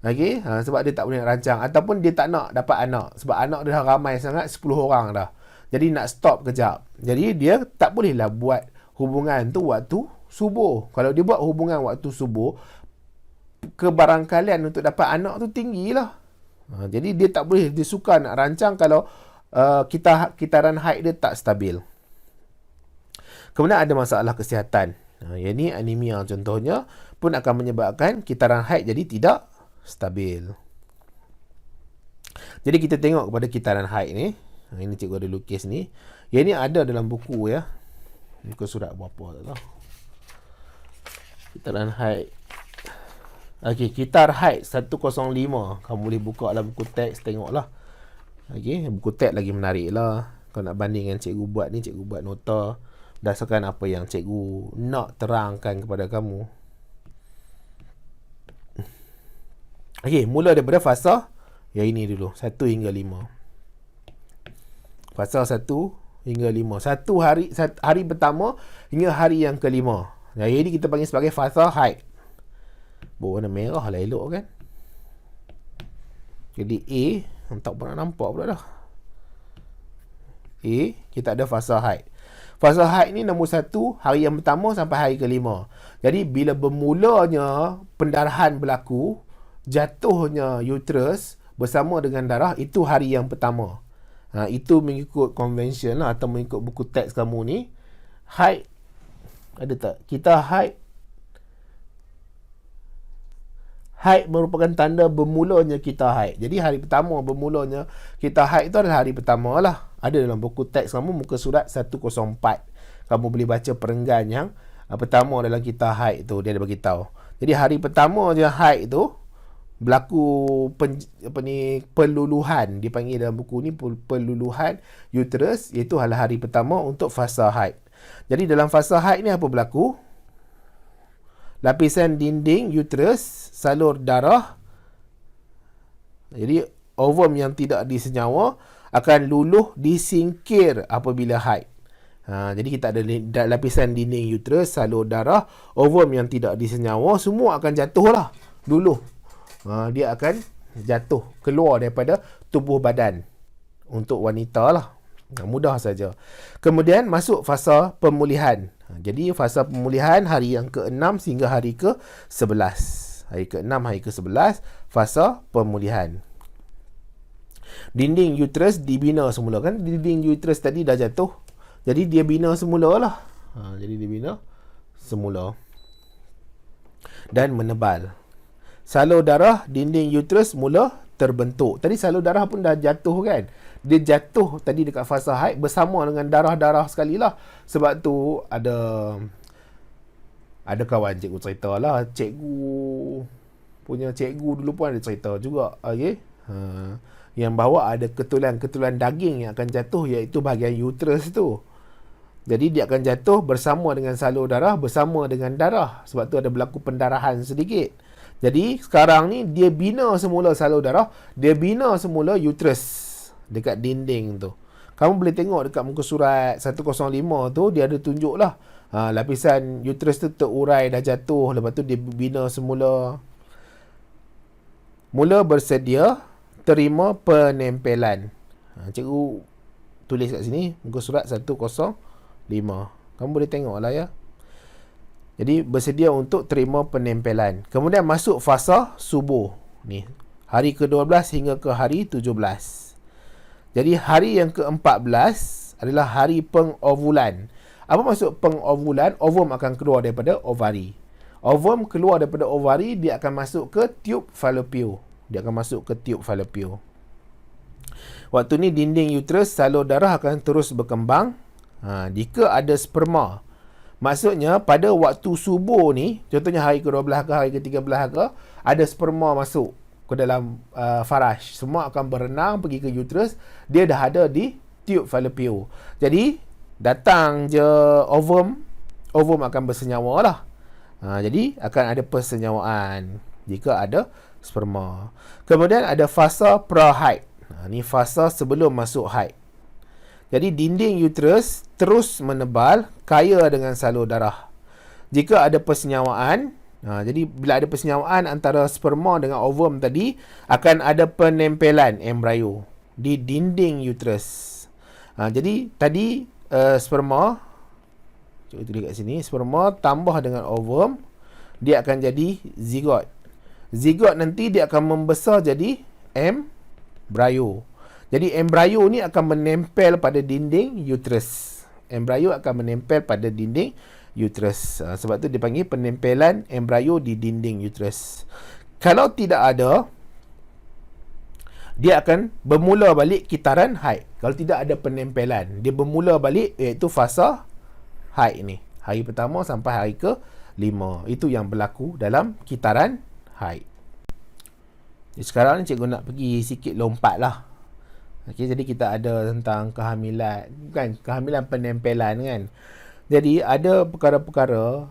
Okay? Sebab dia tak boleh rancang. Ataupun dia tak nak dapat anak. Sebab anak dia dah ramai sangat, 10 orang dah. Jadi nak stop kejap. Jadi dia tak bolehlah buat hubungan tu waktu subuh. Kalau dia buat hubungan waktu subuh, kebarangkalian untuk dapat anak tu tinggi lah. Jadi dia tak boleh, dia sukar nak rancang kalau kitaran haid dia tak stabil. Kemudian ada masalah kesihatan. Yang ni anemia contohnya pun akan menyebabkan kitaran haid jadi tidak stabil. Jadi kita tengok kepada kitaran haid ni. Ini cikgu ada lukis ni. Yang ni ada dalam buku ya. Buku surat berapa tak tahu. Kitaran haid. Okey, kitar haid 105. Kamu boleh buka dalam buku teks tengoklah. Okey, buku teks lagi menarik lah. Kalau nak banding dengan cikgu buat ni, cikgu buat nota berdasarkan apa yang cikgu nak terangkan kepada kamu. Okey, mula daripada fasa yang ini dulu, 1 hingga 5. Fasa 1 hingga 5. Hari pertama hingga hari yang kelima. Yang ini kita panggil sebagai fasa haid. Warna merah lah elok kan. Jadi A, tak pernah nampak pula dah. A, kita ada fasa haid. Fasa haid ni nombor 1, hari yang pertama sampai hari kelima. Jadi bila bermulanya pendarahan berlaku, jatuhnya uterus bersama dengan darah, itu hari yang pertama. Itu mengikut convention lah, atau mengikut buku teks kamu ni. Haid, ada tak? Kita haid merupakan tanda bermulanya kita haid. Jadi hari pertama bermulanya kita haid itu adalah hari pertama lah. Ada dalam buku teks kamu, muka surat 104. Kamu boleh baca perenggan yang pertama dalam kita haid tu. Dia ada beritahu. Jadi hari pertama je haid tu berlaku peluluhan. Dipanggil dalam buku ni peluluhan uterus, iaitu adalah hari pertama untuk fasa haid. Jadi dalam fasa haid ni apa berlaku? Lapisan dinding uterus, salur darah, jadi ovum yang tidak disenyawa akan luluh disingkir apabila haid. Jadi kita ada lapisan dinding uterus, salur darah, ovum yang tidak disenyawa, semua akan jatuh lah, luluh. Dia akan jatuh keluar daripada tubuh badan. Untuk wanita lah, mudah saja. Kemudian masuk fasa pemulihan. Jadi fasa pemulihan hari yang ke-6 sehingga hari ke-11. Hari ke-6, hari ke-11, fasa pemulihan. Dinding uterus dibina semula kan. Dinding uterus tadi dah jatuh. Jadi dia bina semula lah. Jadi dia bina semula. Dan menebal. Salur darah dinding uterus mula terbentuk. Tadi salur darah pun dah jatuh kan. Dia jatuh tadi dekat fasa haid bersama dengan darah-darah sekali lah. Sebab tu ada kawan cikgu cerita lah. Punya cikgu dulu pun ada cerita juga. Okay? Yang bahawa ada ketulan-ketulan daging yang akan jatuh, iaitu bahagian uterus tu. Jadi dia akan jatuh bersama dengan salur darah, bersama dengan darah. Sebab tu ada berlaku pendarahan sedikit. Jadi sekarang ni dia bina semula salur darah, dia bina semula uterus dekat dinding tu. Kamu boleh tengok dekat muka surat 105 tu, dia ada tunjuk lah. Lapisan uterus tu terurai, dah jatuh. Lepas tu dia bina semula. Mula bersedia terima penempelan. Cikgu tulis kat sini, muka surat 105. Kamu boleh tengok lah ya. Jadi bersedia untuk terima penempelan. Kemudian masuk fasa subuh. Ni, hari ke-12 hingga ke hari 17. Jadi hari yang ke-14 adalah hari pengovulan. Apa maksud pengovulan? Ovum akan keluar daripada ovari. Ovum keluar daripada ovari, dia akan masuk ke tiub falopio. Waktu ni dinding uterus, salur darah akan terus berkembang. Jika ada sperma, maksudnya pada waktu subuh ni, contohnya hari ke-12 ke hari ke-13 ke, ada sperma masuk ke dalam faraj. Semua akan berenang pergi ke uterus. Dia dah ada di tiub falopio. Jadi datang je ovum akan bersenyawa lah. Jadi akan ada persenyawaan jika ada sperma. Kemudian ada fasa pra-haid. Ni fasa sebelum masuk haid. Jadi dinding uterus terus menebal, kaya dengan salur darah. Jika ada persenyawaan, jadi bila ada persenyawaan antara sperma dengan ovum tadi, akan ada penempelan embrio di dinding uterus. Jadi tadi sperma, cuba tulis kat sini, sperma tambah dengan ovum, dia akan jadi zigot. Zigot nanti dia akan membesar jadi embrio. Jadi embrio ni akan menempel pada dinding uterus. Embrio akan menempel pada dinding uterus. Sebab tu dipanggil penempelan embrio di dinding uterus. Kalau tidak ada, dia akan bermula balik kitaran haid. Kalau tidak ada penempelan, dia bermula balik iaitu fasa haid ni. Hari pertama sampai hari ke-5. Itu yang berlaku dalam kitaran haid. Sekarang ni cikgu nak pergi sikit lompat lah. Okay, jadi kita ada tentang kehamilan, kan? Kehamilan penempelan, kan? Jadi ada perkara-perkara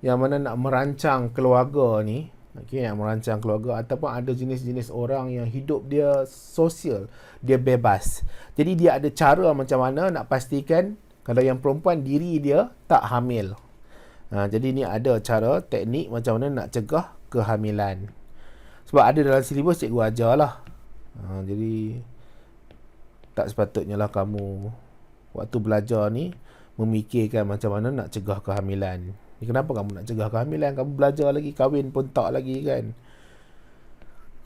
yang mana nak merancang keluarga ni, okay, yang merancang keluarga, ataupun ada jenis-jenis orang yang hidup dia sosial, dia bebas. Jadi dia ada cara macam mana nak pastikan kalau yang perempuan diri dia tak hamil. Jadi ni ada cara, teknik macam mana nak cegah kehamilan. Sebab ada dalam silibus cikgu ajar lah. Jadi tak sepatutnya lah kamu waktu belajar ni memikirkan macam mana nak cegah kehamilan. Kenapa kamu nak cegah kehamilan? Kamu belajar lagi, kahwin pun tak lagi, kan?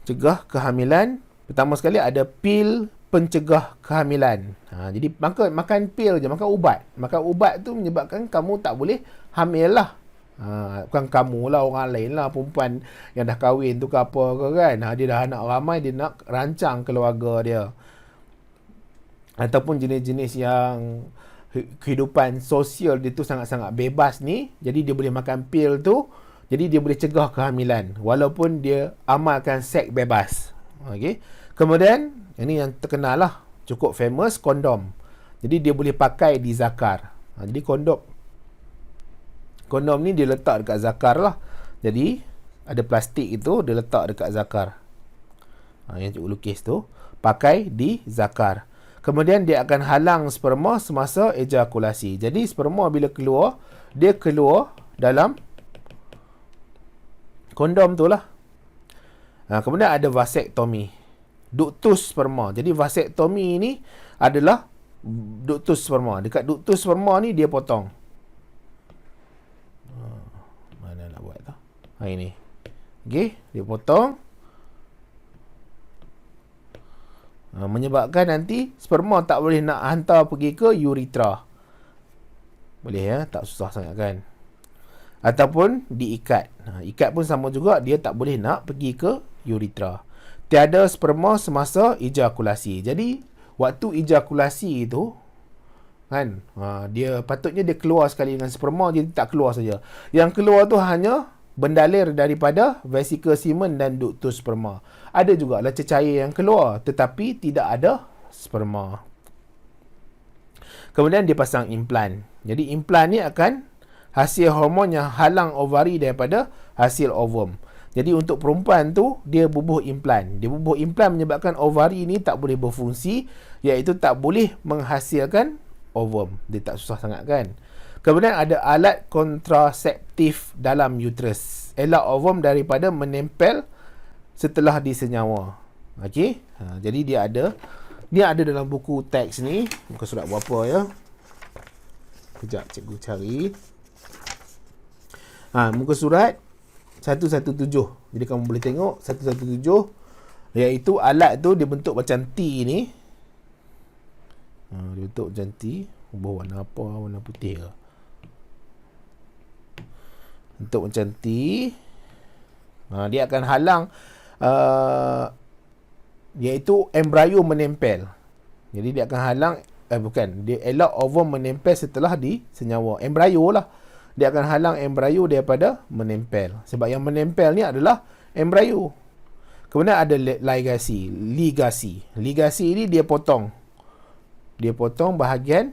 Cegah kehamilan, pertama sekali ada pil pencegah kehamilan. Jadi makan pil je, makan ubat. Makan ubat tu menyebabkan kamu tak boleh hamil lah. Bukan kamu lah, orang lain lah, perempuan yang dah kahwin tu ke apa ke, kan? Dia dah anak ramai, dia nak rancang keluarga dia. Ataupun jenis-jenis yang kehidupan sosial dia tu sangat-sangat bebas ni, jadi dia boleh makan pil tu, jadi dia boleh cegah kehamilan walaupun dia amalkan seks bebas. Okey. Kemudian ini yang terkenal lah, cukup famous, kondom. Jadi dia boleh pakai di zakar. Jadi kondom ni dia letak dekat zakar lah. Jadi ada plastik itu dia letak dekat zakar. Yang cikgu lukis tu, pakai di zakar. Kemudian dia akan halang sperma semasa ejakulasi. Jadi sperma bila keluar, dia keluar dalam kondom tu lah. Kemudian ada vasektomi, duktus sperma. Jadi vasektomi ni adalah duktus sperma. Dekat duktus sperma ni dia potong. Mana nak buat tu? Ini. Okey, dia potong. Menyebabkan nanti sperma tak boleh nak hantar pergi ke uretra. Boleh ya, tak susah sangat, kan? Ataupun diikat. Ikat pun sama juga, dia tak boleh nak pergi ke uretra. Tiada sperma semasa ejakulasi. Jadi waktu ejakulasi itu, kan, dia patutnya dia keluar sekali dengan sperma, jadi tak keluar saja. Yang keluar tu hanya bendalir daripada vesikel semen dan duktus sperma. Ada juga lah cecair yang keluar, tetapi tidak ada sperma. Kemudian dia pasang implan. Jadi implan ni akan hasil hormon yang halang ovari daripada hasil ovum. Jadi untuk perempuan tu, dia bubuh implan. Dia bubuh implan menyebabkan ovari ni tak boleh berfungsi, iaitu tak boleh menghasilkan ovum. Dia tak susah sangat, kan? Kemudian ada alat kontraseptif dalam uterus. Elak ovum daripada menempel setelah disenyawa. Okey. Jadi dia ada dalam buku teks ni. Muka surat berapa ya? Kejap cikgu cari. Muka surat 117. Jadi kamu boleh tengok 117, iaitu alat tu dia bentuk macam T ni. Dia bentuk macam T. Warna apa? Warna putih ke? Bentuk macam T. Dia akan halang iaitu embrio menempel. Jadi dia akan halang dia elak ovum menempel setelah disenyawa. Embrio lah. Dia akan halang embrio daripada menempel. Sebab yang menempel ni adalah embrio. Kemudian ada ligasi. Ligasi ni dia potong. Dia potong bahagian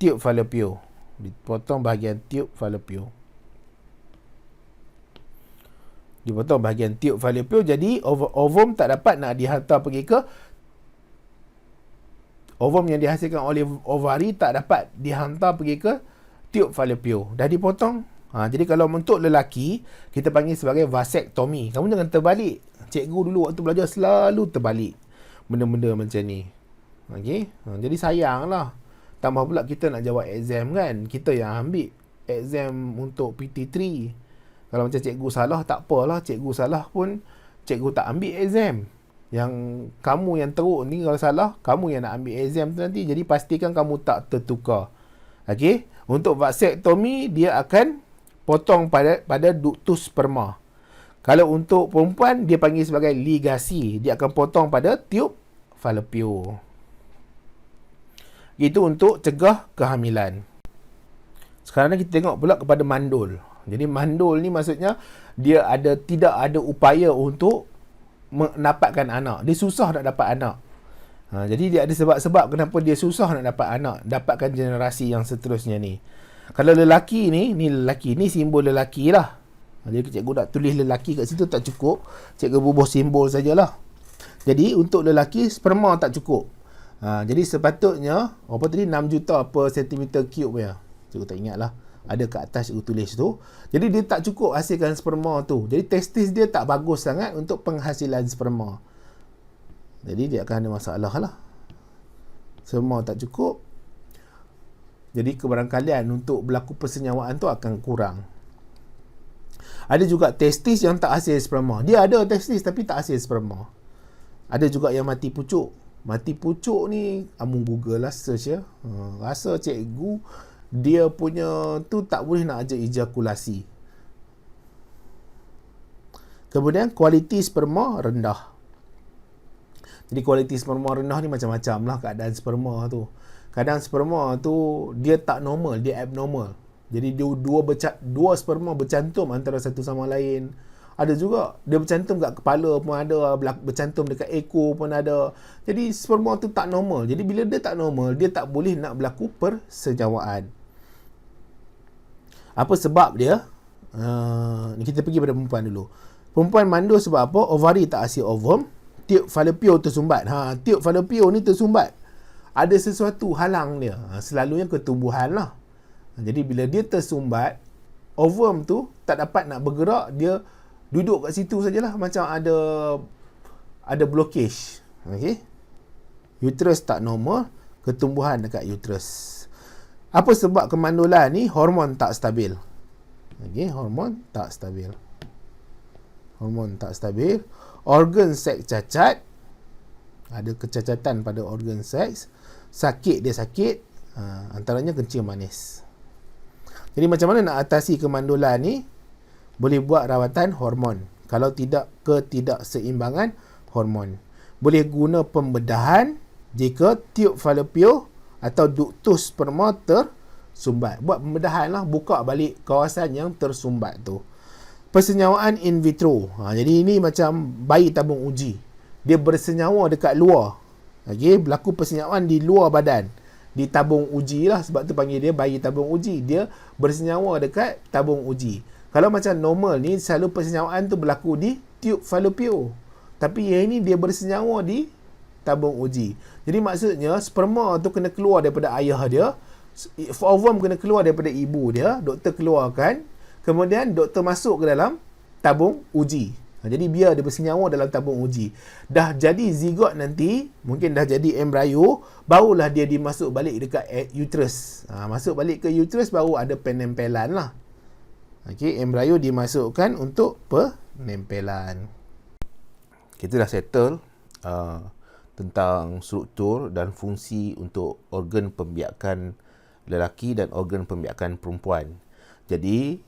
tube falopio. Dipotong bahagian tube falopio. Dipotong bahagian tube falopio, jadi ovum tak dapat nak dihantar pergi ke ovum yang dihasilkan oleh ovari tak dapat dihantar pergi ke tube falopio. Dah dipotong. Jadi kalau untuk lelaki, kita panggil sebagai vasektomi. Kamu jangan terbalik. Cikgu dulu waktu belajar selalu terbalik benda-benda macam ni. Okey. Jadi sayanglah. Tambah pula kita nak jawab exam, kan? Kita yang ambil exam untuk PT3. Kalau macam cikgu salah, tak apalah. Cikgu salah pun cikgu tak ambil exam. Yang kamu yang teruk ni kalau salah, kamu yang nak ambil exam tu nanti. Jadi pastikan kamu tak tertukar. Okey, untuk vasektomi dia akan potong pada ductus sperma. Kalau untuk perempuan dia panggil sebagai ligasi, dia akan potong pada tube falopio. Itu untuk cegah kehamilan. Sekarang ni kita tengok pula kepada mandul. Jadi mandul ni maksudnya dia tidak ada upaya untuk mendapatkan anak. Dia susah nak dapat anak. Jadi dia ada sebab-sebab kenapa dia susah nak dapat anak, dapatkan generasi yang seterusnya ni. Kalau lelaki ni lelaki ni simbol lelaki lah. Jadi cikgu nak tulis lelaki kat situ tak cukup. Cikgu bubuh simbol sajalah. Jadi untuk lelaki sperma tak cukup. Jadi sepatutnya apa tadi 6 juta per sentimeter cube ya. Cikgu tak ingat lah. Ada kat atas cikgu tulis tu. Jadi dia tak cukup hasilkan sperma tu. Jadi testis dia tak bagus sangat untuk penghasilan sperma. Jadi dia akan ada masalah lah. Sperma tak cukup. Jadi kebarangkalian untuk berlaku persenyawaan tu akan kurang. Ada juga testis yang tak hasil sperma. Dia ada testis tapi tak hasil sperma. Ada juga yang mati pucuk. Mati pucuk ni, amung Google lah search ya. Rasa cikgu dia punya tu tak boleh nak ajar ejakulasi. Kemudian kualiti sperma rendah. Jadi kualiti sperma rendah ni macam-macam lah keadaan sperma tu. Kadang sperma tu dia tak normal, dia abnormal. Jadi dua sperma bercantum antara satu sama lain. Ada juga dia bercantum kat kepala pun ada, bercantum dekat ekor pun ada. Jadi sperma tu tak normal. Jadi bila dia tak normal, dia tak boleh nak berlaku persenjawaan. Apa sebab dia? Kita pergi pada perempuan dulu. Perempuan mandul sebab apa? Ovari tak hasil ovum, tube falopio tersumbat. Tube falopio ni tersumbat. Ada sesuatu halang dia. Selalunya ketumbuhan lah. Jadi bila dia tersumbat, ovum tu tak dapat nak bergerak, dia duduk kat situ sajalah, macam ada blockage. Okey. Uterus tak normal, ketumbuhan dekat uterus. Apa sebab kemandulan ni? Hormon tak stabil. Okey, hormon tak stabil. Hormon tak stabil. Organ seks cacat. Ada kecacatan pada organ seks. Sakit dia sakit. Antaranya kencing manis. Jadi macam mana nak atasi kemandulan ni? Boleh buat rawatan hormon. Kalau tidak, ketidakseimbangan hormon. Boleh guna pembedahan jika tube falopio atau ductus sperma tersumbat. Buat pembedahan lah, buka balik kawasan yang tersumbat tu. Persenyawaan in vitro. Jadi ini macam bayi tabung uji. Dia bersenyawa dekat luar. Okay, berlaku persenyawaan di luar badan. Di tabung uji lah, sebab tu panggil dia bayi tabung uji. Dia bersenyawa dekat tabung uji. Kalau macam normal ni, selalu persenyawaan tu berlaku di tube falopio. Tapi yang ini dia bersenyawa di tabung uji. Jadi maksudnya sperma tu kena keluar daripada ayah dia, ovum kena keluar daripada ibu dia, doktor keluarkan, kemudian doktor masuk ke dalam tabung uji. Jadi biar dia bersenyawa dalam tabung uji. Dah jadi zigot nanti, mungkin dah jadi embrio, barulah dia dimasuk balik dekat uterus. Masuk balik ke uterus baru ada penempelan lah. Okey, embrio dimasukkan untuk penempelan. Kita dah settle tentang struktur dan fungsi untuk organ pembiakan lelaki dan organ pembiakan perempuan. Jadi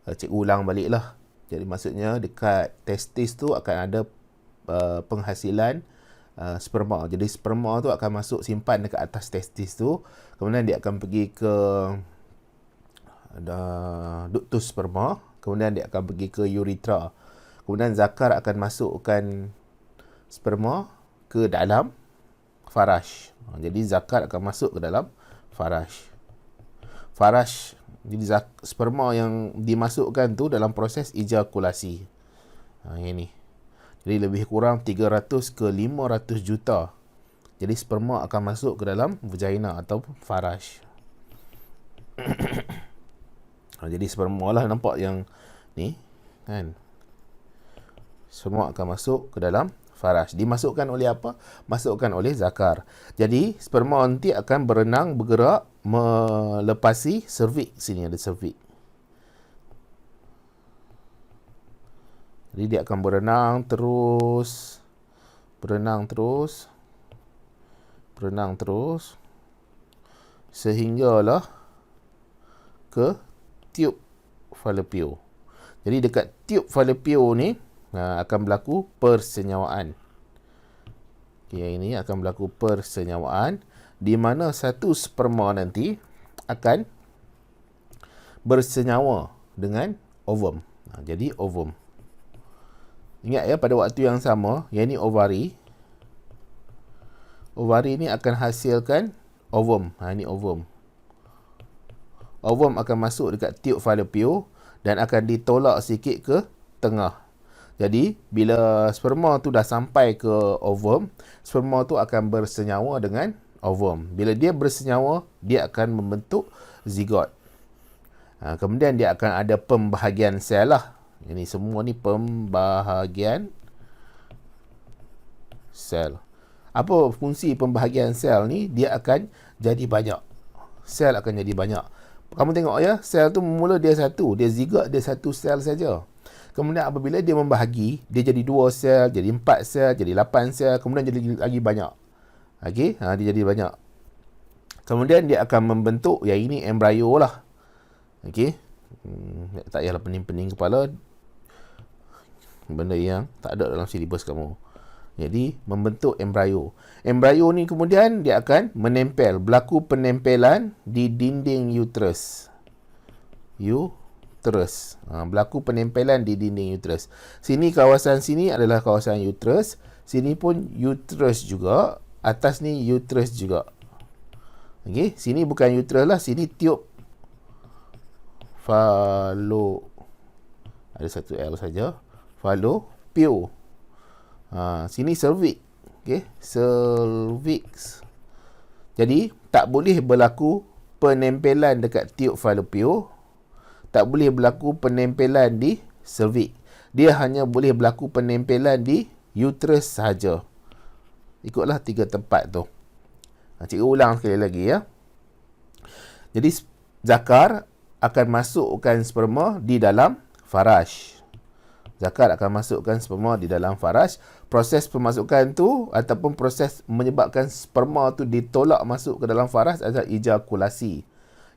cikgu ulang baliklah. Jadi maksudnya dekat testis tu akan ada penghasilan sperma. Jadi sperma tu akan masuk simpan dekat atas testis tu. Kemudian dia akan pergi ke ductus sperma. Kemudian dia akan pergi ke urethra. Kemudian zakar akan masukkan sperma ke dalam faraj. Jadi zakar akan masuk ke dalam faraj. Jadi sperma yang dimasukkan tu dalam proses ejakulasi. Yang ni. Jadi lebih kurang 300 ke 500 juta. Jadi sperma akan masuk ke dalam vagina atau faraj. Jadi sperma lah, nampak yang ni kan. Semua akan masuk ke dalam faraj. Dimasukkan oleh apa? Masukkan oleh zakar. Jadi sperma nanti akan berenang, bergerak, melepasi cervix. Sini ada cervix. Jadi dia akan berenang terus sehinggalah ke tiub Fallopian. Jadi dekat tiub Fallopian ni akan berlaku persenyawaan. Okay, ini akan berlaku persenyawaan di mana satu sperma nanti akan bersenyawa dengan ovum. Jadi ovum. Ingat ya, pada waktu yang sama, yang ni ovari. Ovari ni akan hasilkan ovum. Ini ovum. Ovum akan masuk dekat tiub Fallopian dan akan ditolak sikit ke tengah. Jadi, bila sperma tu dah sampai ke ovum, sperma tu akan bersenyawa dengan ovum. Bila dia bersenyawa, dia akan membentuk zigot. Kemudian dia akan ada pembahagian sel lah. Ini semua ni pembahagian sel. Apa fungsi pembahagian sel ni? Dia akan jadi banyak. Sel akan jadi banyak. Kamu tengok ya, sel tu mula dia satu. Dia zigot, dia satu sel saja. Kemudian apabila dia membahagi, dia jadi 2 sel, jadi 4 sel, jadi 8 sel, kemudian jadi lagi banyak. Okey, dia jadi banyak. Kemudian dia akan membentuk, yang ini embrio lah. Okey. Tak payahlah pening-pening kepala. Benda yang tak ada dalam silibus kamu. Jadi, membentuk embrio. Embrio ni kemudian dia akan menempel, berlaku penempelan di dinding uterus. Berlaku penempelan di dinding uterus. Sini, kawasan sini adalah kawasan uterus. Sini pun uterus juga. Atas ni uterus juga. Okey, sini bukan uterus lah. Sini tiub ada satu L saja. Fallopian. Sini cervix. Okey, cervix. Jadi, tak boleh berlaku penempelan dekat tiub Fallopian. Tak boleh berlaku penempelan di cervix. Dia hanya boleh berlaku penempelan di uterus sahaja. Ikutlah 3 tempat tu. Cikgu ulang sekali lagi ya. Jadi, zakar akan masukkan sperma di dalam faraj. Zakar akan masukkan sperma di dalam faraj. Proses pemasukan tu ataupun proses menyebabkan sperma tu ditolak masuk ke dalam faraj adalah ejakulasi.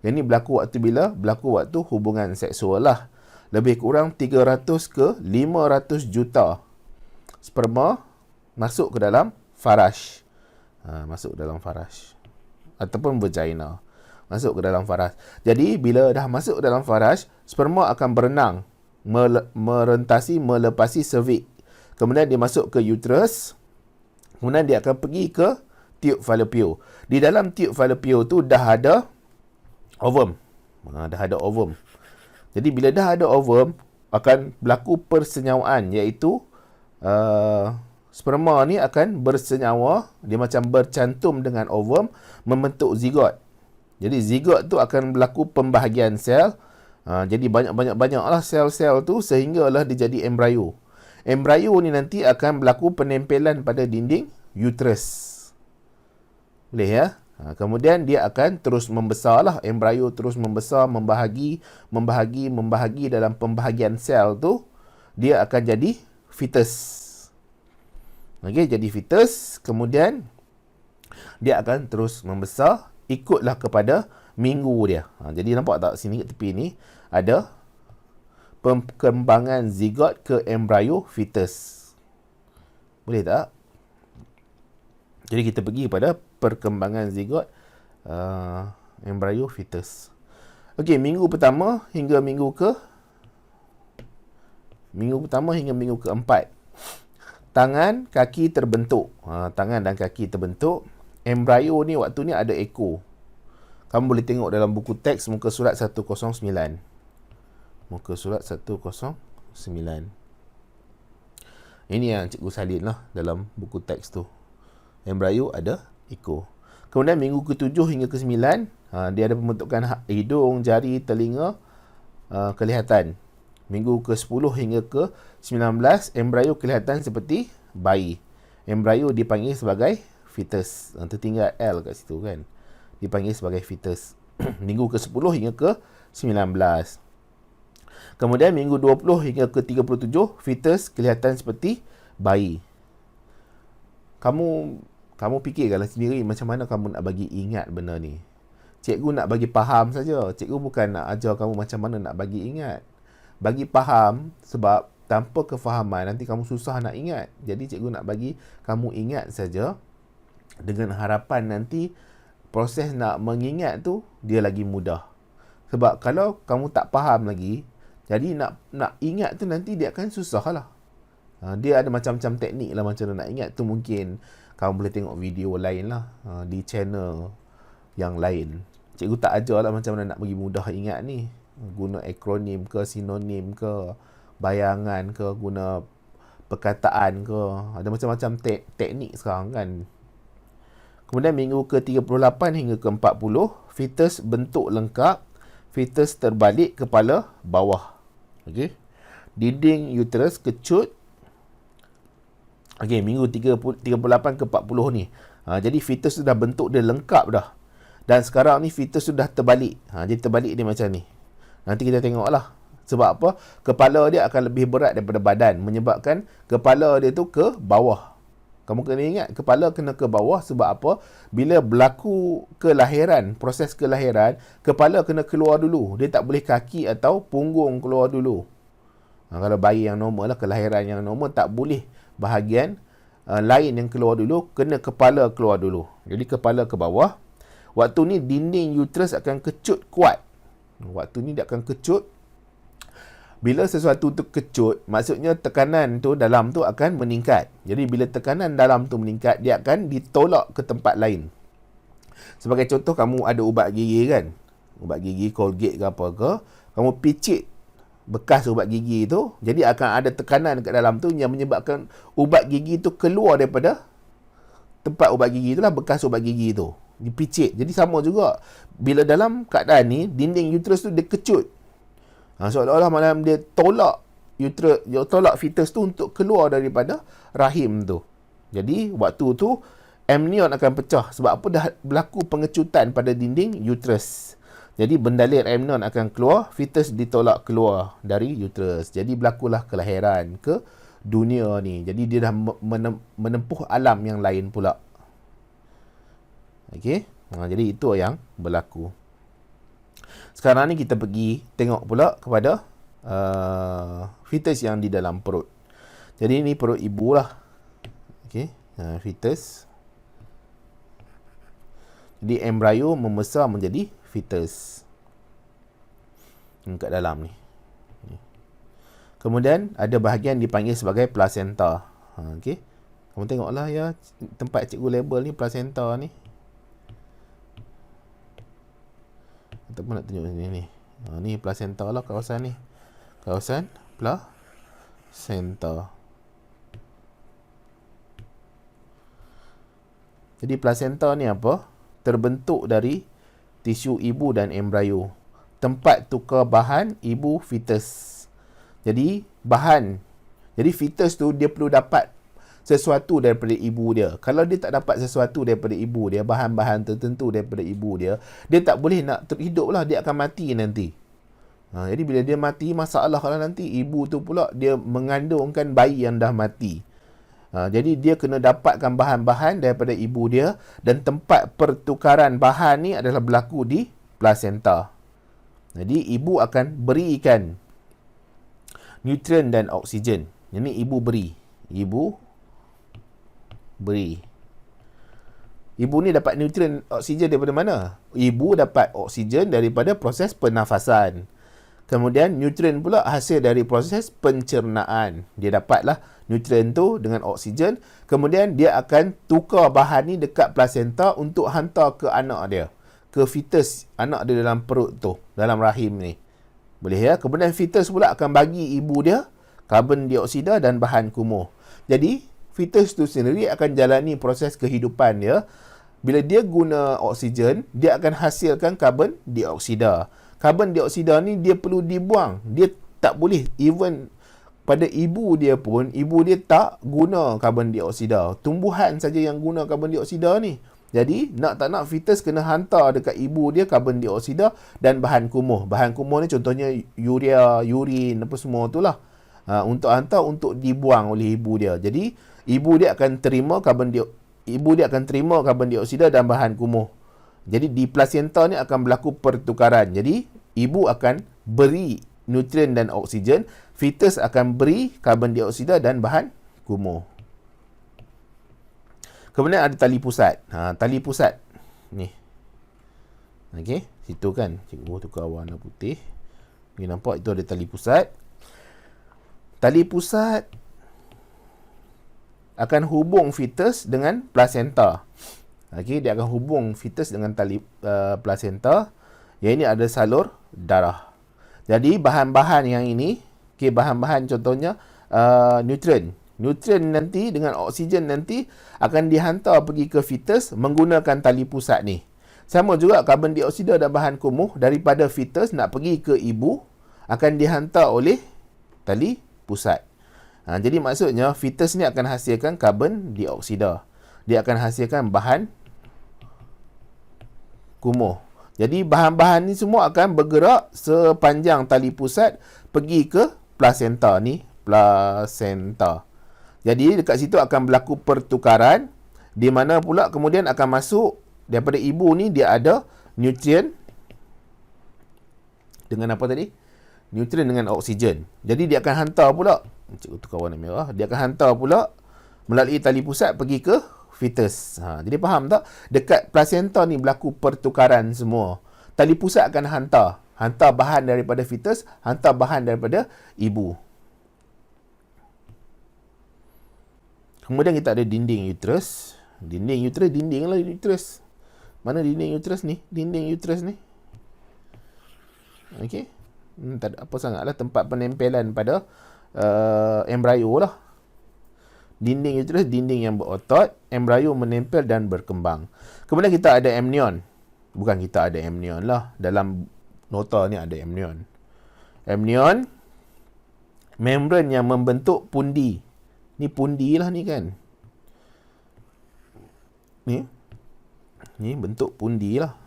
Yang ni berlaku waktu bila? Berlaku waktu hubungan seksual lah. Lebih kurang 300 ke 500 juta sperma masuk ke dalam faraj. Masuk ke dalam faraj. Ataupun vagina. Masuk ke dalam faraj. Jadi, bila dah masuk ke dalam faraj, sperma akan berenang. Melepasi cervix. Kemudian dia masuk ke uterus. Kemudian dia akan pergi ke tiub Fallopian. Di dalam tiub Fallopian tu dah ada ovum. Dah ada ovum. Jadi, bila dah ada ovum, akan berlaku persenyawaan, iaitu sperma ni akan bersenyawa. Dia macam bercantum dengan ovum, membentuk zigot. Jadi, zigot tu akan berlaku pembahagian sel. Jadi, banyak-banyaklah sel-sel tu sehinggalah dia jadi embrio. Embrio ni nanti akan berlaku penempelan pada dinding uterus. Boleh ya? Kemudian dia akan terus membesar lah. Embrio terus membesar, membahagi dalam pembahagian sel tu. Dia akan jadi fetus. Okey, jadi fetus. Kemudian dia akan terus membesar, ikutlah kepada minggu dia. Jadi nampak tak sini kat tepi ni ada perkembangan zigot ke embrio fetus. Boleh tak? Jadi kita pergi kepada perkembangan zigot embrio fetus. Okey, minggu pertama hingga minggu keempat. Tangan, kaki terbentuk. Tangan dan kaki terbentuk. Embrio ni waktu ni ada ekor. Kamu boleh tengok dalam buku teks muka surat 109. Muka surat 109. Ini yang cikgu salin lah dalam buku teks tu. Embrio ada ekor. Kemudian minggu ke-7 hingga ke-9, dia ada pembentukan hidung, jari, telinga, kelihatan. Minggu ke-10 hingga ke-19, embrio kelihatan seperti bayi. Embrio dipanggil sebagai fetus. Tertinggal L kat situ kan. Dipanggil sebagai fetus. Minggu ke-10 hingga ke-19. Kemudian minggu 20 hingga ke 37, fetus kelihatan seperti bayi. Kamu fikirkanlah sendiri macam mana kamu nak bagi ingat benda ni. Cikgu nak bagi faham saja. Cikgu bukan nak ajar kamu macam mana nak bagi ingat. Bagi faham, sebab tanpa kefahaman nanti kamu susah nak ingat. Jadi cikgu nak bagi kamu ingat saja, dengan harapan nanti proses nak mengingat tu dia lagi mudah. Sebab kalau kamu tak faham lagi, jadi nak ingat tu nanti dia akan susah lah. Dia ada macam-macam teknik lah macam mana nak ingat tu. Mungkin kamu boleh tengok video lain lah, di channel yang lain. Cikgu tak ajar lah macam mana nak bagi mudah ingat ni. Guna akronim ke, sinonim ke, bayangan ke, guna perkataan ke. Ada macam-macam teknik sekarang kan. Kemudian minggu ke-38 hingga ke-40, fetus bentuk lengkap, fetus terbalik kepala bawah. Okey. Dinding uterus kecut. Okey, minggu 38 ke 40 ni. Jadi fetus sudah bentuk dia lengkap dah. Dan sekarang ni fetus sudah terbalik. Jadi terbalik dia macam ni. Nanti kita tengoklah. Sebab apa? Kepala dia akan lebih berat daripada badan, menyebabkan kepala dia tu ke bawah. Kamu kena ingat, kepala kena ke bawah sebab apa? Bila berlaku kelahiran, proses kelahiran, kepala kena keluar dulu. Dia tak boleh kaki atau punggung keluar dulu. Kalau bayi yang normal lah, kelahiran yang normal, tak boleh bahagian lain yang keluar dulu, kena kepala keluar dulu. Jadi kepala ke bawah. Waktu ni dinding uterus akan kecut kuat. Waktu ni dia akan kecut. Bila sesuatu tu kecut, maksudnya tekanan tu dalam tu akan meningkat. Jadi bila tekanan dalam tu meningkat, dia akan ditolak ke tempat lain. Sebagai contoh, kamu ada ubat gigi kan? Ubat gigi, Colgate ke apa ke, kamu picit bekas ubat gigi tu, jadi akan ada tekanan kat dalam tu yang menyebabkan ubat gigi tu keluar daripada tempat ubat gigi tu lah, bekas ubat gigi tu dipicit. Jadi sama juga bila dalam keadaan ni, dinding uterus tu dia kecut. Seolah-olah malam dia tolak uterus, dia tolak fetus tu untuk keluar daripada rahim tu. Jadi waktu tu amnion akan pecah. Sebab apa? Dah berlaku pengecutan pada dinding uterus. Jadi bendalir amnion akan keluar, fetus ditolak keluar dari uterus. Jadi berlakulah kelahiran ke dunia ni. Jadi dia dah menempuh alam yang lain pula. Okey. Jadi itu yang berlaku. Sekarang ni kita pergi tengok pula kepada fetus yang di dalam perut. Jadi ni perut ibu lah. Okey. Fetus. Jadi embrio membesar menjadi fetus kat dalam ni. Kemudian ada bahagian dipanggil sebagai placenta. Okey. Kamu tengoklah ya, tempat cikgu label ni placenta ni. Ataupun nak tunjuk sini ni. Ni placenta lah kawasan ni. Kawasan placenta. Jadi placenta ni apa? Terbentuk dari tisu ibu dan embrio. Tempat tukar bahan ibu fetus. Jadi bahan. Jadi fetus tu dia perlu dapat sesuatu daripada ibu dia. Kalau dia tak dapat sesuatu daripada ibu dia, bahan-bahan tertentu daripada ibu dia, dia tak boleh nak terhidup lah. Dia akan mati nanti. Jadi bila dia mati, masalah lah nanti. Ibu tu pula dia mengandungkan bayi yang dah mati. Jadi dia kena dapatkan bahan-bahan daripada ibu dia, dan tempat pertukaran bahan ni adalah berlaku di placenta. Jadi ibu akan berikan nutrien dan oksigen. Ini ibu beri. Ibu ni dapat nutrien oksigen daripada mana? Ibu dapat oksigen daripada proses pernafasan. Kemudian nutrien pula hasil dari proses pencernaan. Dia dapatlah nutrien tu dengan oksigen. Kemudian dia akan tukar bahan ni dekat placenta untuk hantar ke anak dia. Ke fetus anak dia dalam perut tu, dalam rahim ni. Boleh ya? Kemudian fetus pula akan bagi ibu dia karbon dioksida dan bahan kumuh. Jadi fetus tu sendiri akan jalani proses kehidupan dia. Bila dia guna oksigen, dia akan hasilkan karbon dioksida. Karbon dioksida ni dia perlu dibuang. Dia tak boleh, even pada ibu dia pun, ibu dia tak guna karbon dioksida. Tumbuhan saja yang guna karbon dioksida ni. Jadi nak tak nak fetus kena hantar dekat ibu dia karbon dioksida dan bahan kumuh. Bahan kumuh ni contohnya urea, urin apa semua tu lah. Untuk hantar untuk dibuang oleh ibu dia. Jadi ibu dia akan terima karbon dioksida dan bahan kumuh. Jadi di plasenta ni akan berlaku pertukaran. Jadi ibu akan beri nutrien dan oksigen, fetus akan beri karbon dioksida dan bahan kumuh. Kemudian ada tali pusat. Tali pusat ni. Okey, situ kan. Cikgu tukar warna putih. Ni nampak itu ada tali pusat. Tali pusat akan hubung fetus dengan plasenta. Okey, dia akan hubung fetus dengan tali plasenta. Yang ini ada salur darah. Jadi bahan-bahan yang ini, okey, bahan-bahan contohnya nutrien nanti dengan oksigen nanti akan dihantar pergi ke fetus menggunakan tali pusat ni. Sama juga karbon dioksida dan bahan kumuh daripada fetus nak pergi ke ibu akan dihantar oleh tali pusat. Jadi maksudnya fetus ni akan hasilkan karbon dioksida. Dia akan hasilkan bahan kumuh. Jadi bahan-bahan ni semua akan bergerak sepanjang tali pusat pergi ke plasenta ni, plasenta. Jadi dekat situ akan berlaku pertukaran di mana pula kemudian akan masuk daripada ibu ni dia ada nutrien dengan apa tadi? Nutrien dengan oksigen. Jadi dia akan hantar pula, cikgu tukar warna merah, dia akan hantar pula melalui tali pusat pergi ke fetus. Jadi faham tak? Dekat plasenta ni berlaku pertukaran semua. Tali pusat akan hantar bahan daripada fetus, hantar bahan daripada ibu. Kemudian kita ada dinding uterus. Dinding lah uterus. Mana dinding uterus ni? Dinding uterus ni. Okey. Tak ada apa sangatlah, tempat penempelan pada embrio lah. Dinding uterus, dinding yang berotot, embrio menempel dan berkembang. Kemudian kita ada amnion. Bukan kita ada amnion lah. Dalam nota ni ada amnion. Amnion, membran yang membentuk pundi. Ni pundi lah ni kan. Ni bentuk pundi lah.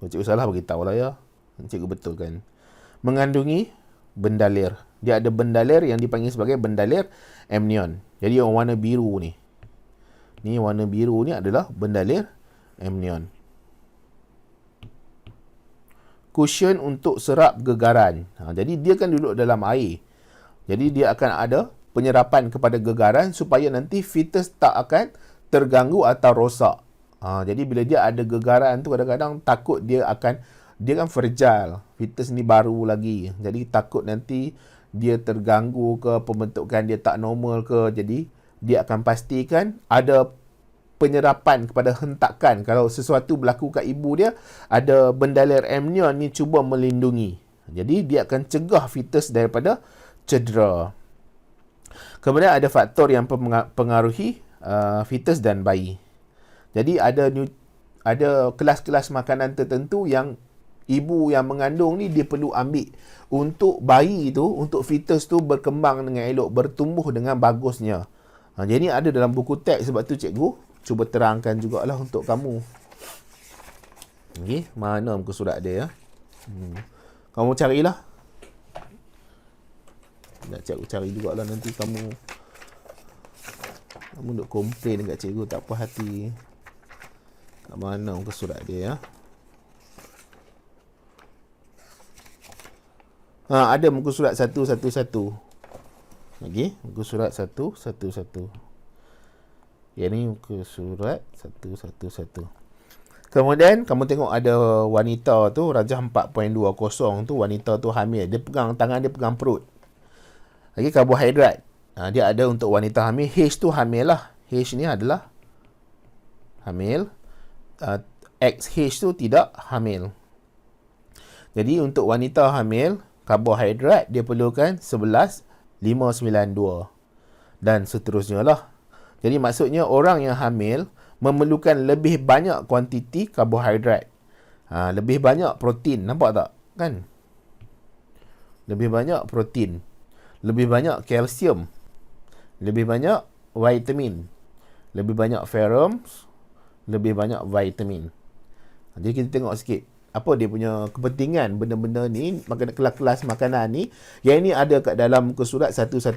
Cikgu salah beritahu lah ya. Cikgu betul kan. Mengandungi bendalir. Dia ada bendalir yang dipanggil sebagai bendalir amnion. Jadi yang warna biru ni. Ni warna biru ni adalah bendalir amnion. Cushion untuk serap gegaran. Jadi dia kan duduk dalam air. Jadi dia akan ada penyerapan kepada gegaran supaya nanti fetus tak akan terganggu atau rosak. Jadi bila dia ada gegaran tu kadang-kadang takut dia kan fragile. Fetus ni baru lagi. Jadi takut nanti dia terganggu ke, pembentukan dia tak normal ke. Jadi dia akan pastikan ada penyerapan kepada hentakan. Kalau sesuatu berlaku kat ibu dia, ada bendalir amnion ni cuba melindungi. Jadi dia akan cegah fetus daripada cedera. Kemudian ada faktor yang mempengaruhi fetus dan bayi. Jadi ada kelas-kelas makanan tertentu yang ibu yang mengandung ni dia perlu ambil untuk bayi tu, untuk fetus tu berkembang dengan elok, bertumbuh dengan bagusnya. Jadi ada dalam buku teks, sebab tu cikgu cuba terangkan jugalah untuk kamu. Okey, mana muka surat dia ya? Kamu carilah. Nak cikgu cari jugalah, nanti kamu duk komplain dekat cikgu tak puas hati. Kat mana muka surat dia ya? Ada muka surat 111. Okey, muka surat 111. Yang ni muka surat 111. Kemudian kamu tengok ada wanita tu, Rajah 4.20 tu, wanita tu hamil. Dia pegang tangan, dia pegang perut. Okey, karbohidrat. Dia ada untuk wanita hamil. H tu hamil lah. H ni adalah hamil. XH tu tidak hamil. Jadi untuk wanita hamil, karbohidrat dia perlukan 11,592 dan seterusnya lah. Jadi maksudnya orang yang hamil memerlukan lebih banyak kuantiti karbohidrat. Lebih banyak protein, nampak tak? Kan? Lebih banyak protein, lebih banyak kalsium, lebih banyak vitamin, lebih banyak ferrums, lebih banyak vitamin. Jadi kita tengok sikit apa dia punya kepentingan benda-benda ni, kelas-kelas makanan ni. Yang ini ada kat dalam muka surat 112.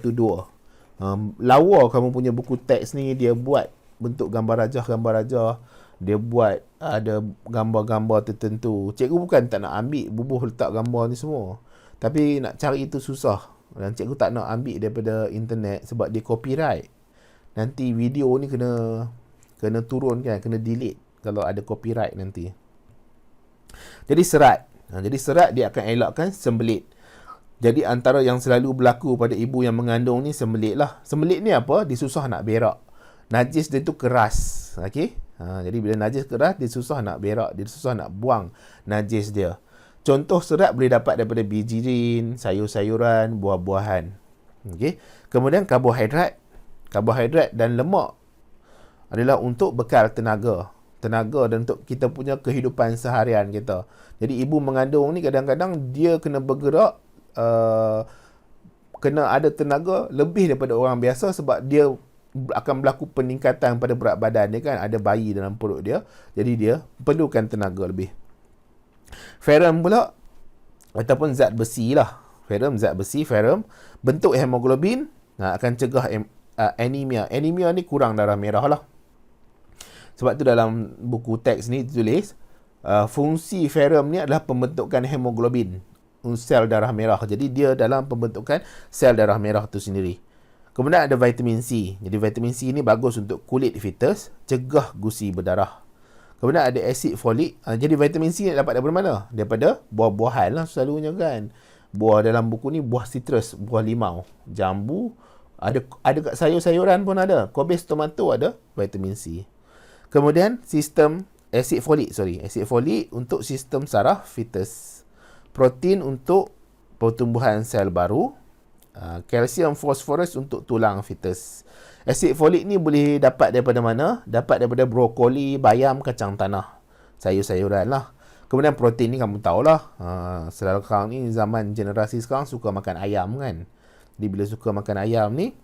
Lawa kamu punya buku teks ni, dia buat bentuk gambar rajah. Dia buat ada gambar-gambar tertentu. Cikgu bukan tak nak ambil bubuh letak gambar ni semua, tapi nak cari itu susah. Dan cikgu tak nak ambil daripada internet sebab dia copyright. Nanti video ni kena turun kan, kena delete kalau ada copyright nanti. Jadi serat. Jadi serat dia akan elakkan sembelit. Jadi antara yang selalu berlaku pada ibu yang mengandung ni, sembelit lah. Sembelit ni apa? Dia susah nak berak. Najis dia tu keras. Okey? Jadi bila najis keras, dia susah nak berak. Dia susah nak buang najis dia. Contoh serat boleh dapat daripada bijirin, sayur-sayuran, buah-buahan. Okey? Kemudian karbohidrat. Karbohidrat dan lemak adalah untuk bekal tenaga dan untuk kita punya kehidupan seharian kita. Jadi ibu mengandung ni kadang-kadang dia kena bergerak, kena ada tenaga lebih daripada orang biasa sebab dia akan berlaku peningkatan pada berat badan dia kan, ada bayi dalam perut dia, jadi dia perlukan tenaga lebih. Ferrum pula ataupun zat besi lah. Zat besi, ferrum, bentuk hemoglobin akan cegah anemia. Anemia ni kurang darah merah lah. Sebab tu dalam buku teks ni tulis fungsi ferrum ni adalah pembentukan hemoglobin, sel darah merah. Jadi dia dalam pembentukan sel darah merah tu sendiri. Kemudian ada vitamin C. Jadi vitamin C ni bagus untuk kulit fetus, cegah gusi berdarah. Kemudian ada asid folik. Jadi vitamin C ni dapat daripada mana? Daripada buah-buahan lah selalunya kan. Buah dalam buku ni buah sitrus, buah limau, jambu, ada kat sayur-sayuran pun ada. Kobis tomato ada vitamin C. Kemudian sistem asid folik untuk sistem saraf fetus. Protein untuk pertumbuhan sel baru. Kalsium fosforus untuk tulang fetus. Asid folik ni boleh dapat daripada mana? Dapat daripada brokoli, bayam, kacang tanah, sayur-sayuran lah. Kemudian protein ni kamu tahulah, sekarang ni zaman generasi sekarang suka makan ayam kan. Jadi bila suka makan ayam ni,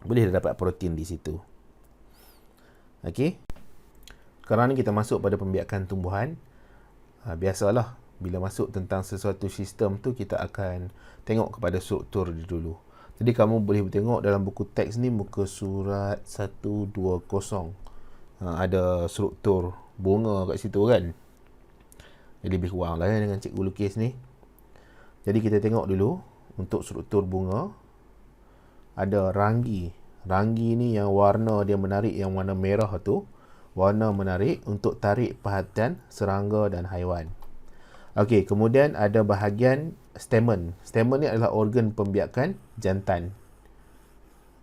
boleh dapat protein di situ. Okey. Sekarang ni kita masuk pada pembiakan tumbuhan. Biasalah, bila masuk tentang sesuatu sistem tu, kita akan tengok kepada struktur dia dulu. Jadi kamu boleh tengok dalam buku teks ni, muka surat 120. Ada struktur bunga kat situ kan. Jadi lebih kurang lah dengan cikgu lukis ni. Jadi kita tengok dulu untuk struktur bunga. Ada ranggi. Ranggi ni yang warna dia menarik, yang warna merah tu. Warna menarik untuk tarik perhatian serangga dan haiwan. Okey, kemudian ada bahagian stamen. Stamen ni adalah organ pembiakan jantan.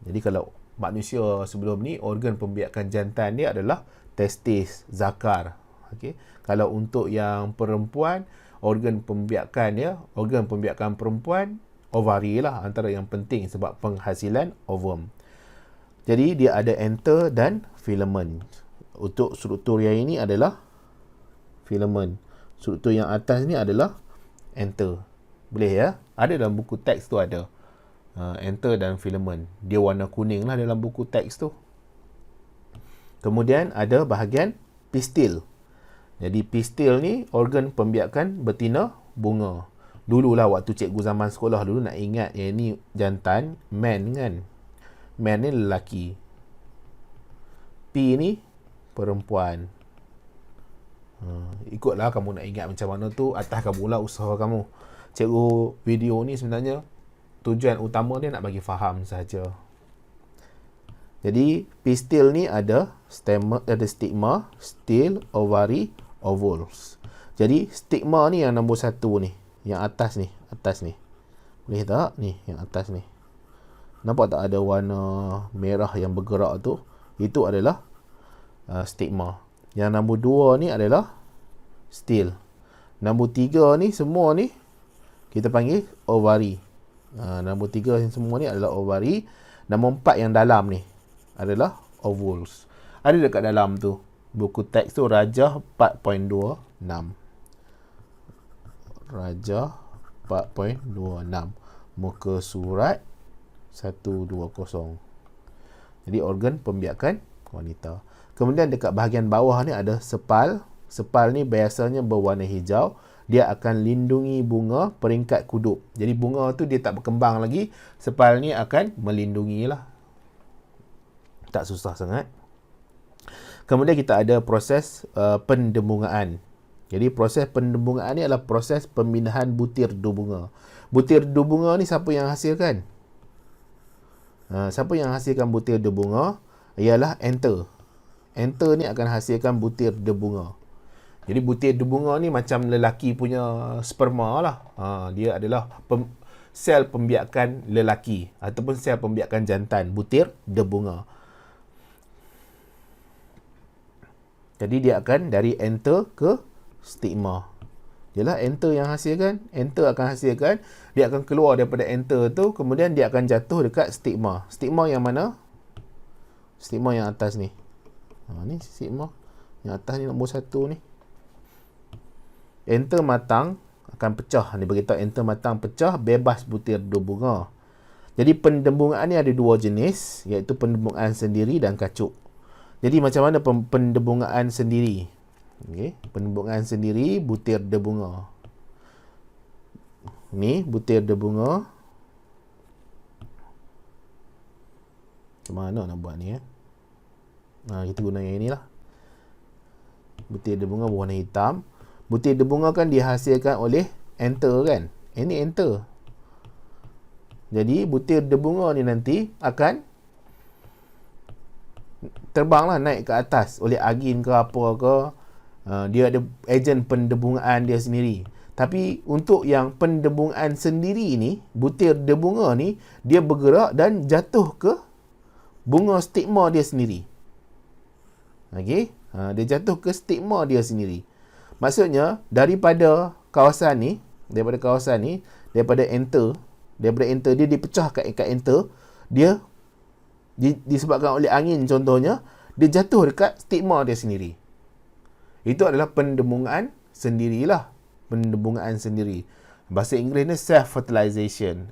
Jadi kalau manusia sebelum ni, organ pembiakan jantan dia adalah testis, zakar. Okey. Kalau untuk yang perempuan, organ pembiakan perempuan, ovari lah antara yang penting sebab penghasilan ovum. Jadi dia ada anther dan filament. Untuk struktur yang ini adalah filament. Struktur yang atas ni adalah anther. Boleh ya? Ada dalam buku teks tu ada. Anther dan filament. Dia warna kuning lah dalam buku teks tu. Kemudian ada bahagian pistil. Jadi pistil ni organ pembiakan betina bunga. Dululah waktu cikgu zaman sekolah dulu nak ingat yang ni jantan, man kan. Man ni lelaki. P ni perempuan. Ikutlah kamu nak ingat macam mana tu, atas kamu lah usaha kamu. Cikgu video ni sebenarnya tujuan utama dia nak bagi faham saja. Jadi pistil ni ada stigma, steel, ovary, ovules. Jadi stigma ni yang nombor 1 ni, yang atas ni. Boleh tak? Ni yang atas ni. Nampak tak ada warna merah yang bergerak tu? Itu adalah stigma. Yang nombor 2 ni adalah steel. Nombor 3 ni semua ni kita panggil ovary. Nombor 3 yang semua ni adalah ovary. Nombor 4 yang dalam ni adalah ovules. Ada dekat dalam tu buku teks tu, Rajah 4.26. Rajah 4.26. Muka surat 120. Jadi organ pembiakan wanita. Kemudian dekat bahagian bawah ni ada sepal. Sepal ni biasanya berwarna hijau. Dia akan lindungi bunga peringkat kudup. Jadi bunga tu dia tak berkembang lagi. Sepal ni akan melindungi lah. Tak susah sangat. Kemudian kita ada proses pendembungaan. Jadi proses pendembungaan ni adalah proses pemindahan butir du bunga. Butir du bunga ni siapa yang hasilkan? Siapa yang hasilkan butir du bunga? Ialah enter. Enter ni akan hasilkan butir du bunga. Jadi butir du bunga ni macam lelaki punya sperma lah. Dia adalah sel pembiakan lelaki ataupun sel pembiakan jantan, butir du bunga. Jadi dia akan dari enter ke stigma. Ialah enter yang hasilkan. Enter akan hasilkan. Dia akan keluar daripada enter tu. Kemudian dia akan jatuh dekat stigma. Stigma yang mana? Stigma yang atas ni. Ni stigma. Yang atas ni nombor 1 ni. Enter matang akan pecah. Dia beritahu enter matang pecah, bebas butir du bunga. Jadi pendembungaan ni ada 2 jenis. Iaitu pendembungaan sendiri dan kacuk. Jadi macam mana pendembungaan sendiri? Okay. Pendembungaan sendiri, butir du bunga. Ni butir du bunga. Macam mana nak buat ni? Kita guna yang inilah. Butir du bunga berwarna hitam. Butir du bunga kan dihasilkan oleh enter kan? Ini enter. Jadi butir du bunga ni nanti akan terbanglah naik ke atas oleh angin ke apa ke. Dia ada ejen pendembungaan dia sendiri. Tapi untuk yang pendembungaan sendiri ni, butir du bunga ni, dia bergerak dan jatuh ke bunga stigma dia sendiri. Okey, dia jatuh ke stigma dia sendiri. Maksudnya daripada kawasan ni, daripada enter dia dipecah kat enter, dia disebabkan oleh angin contohnya, dia jatuh dekat stigma dia sendiri. Itu adalah pendembungaan sendirilah. Pendembungaan sendiri. Bahasa Inggeris ni self-fertilization.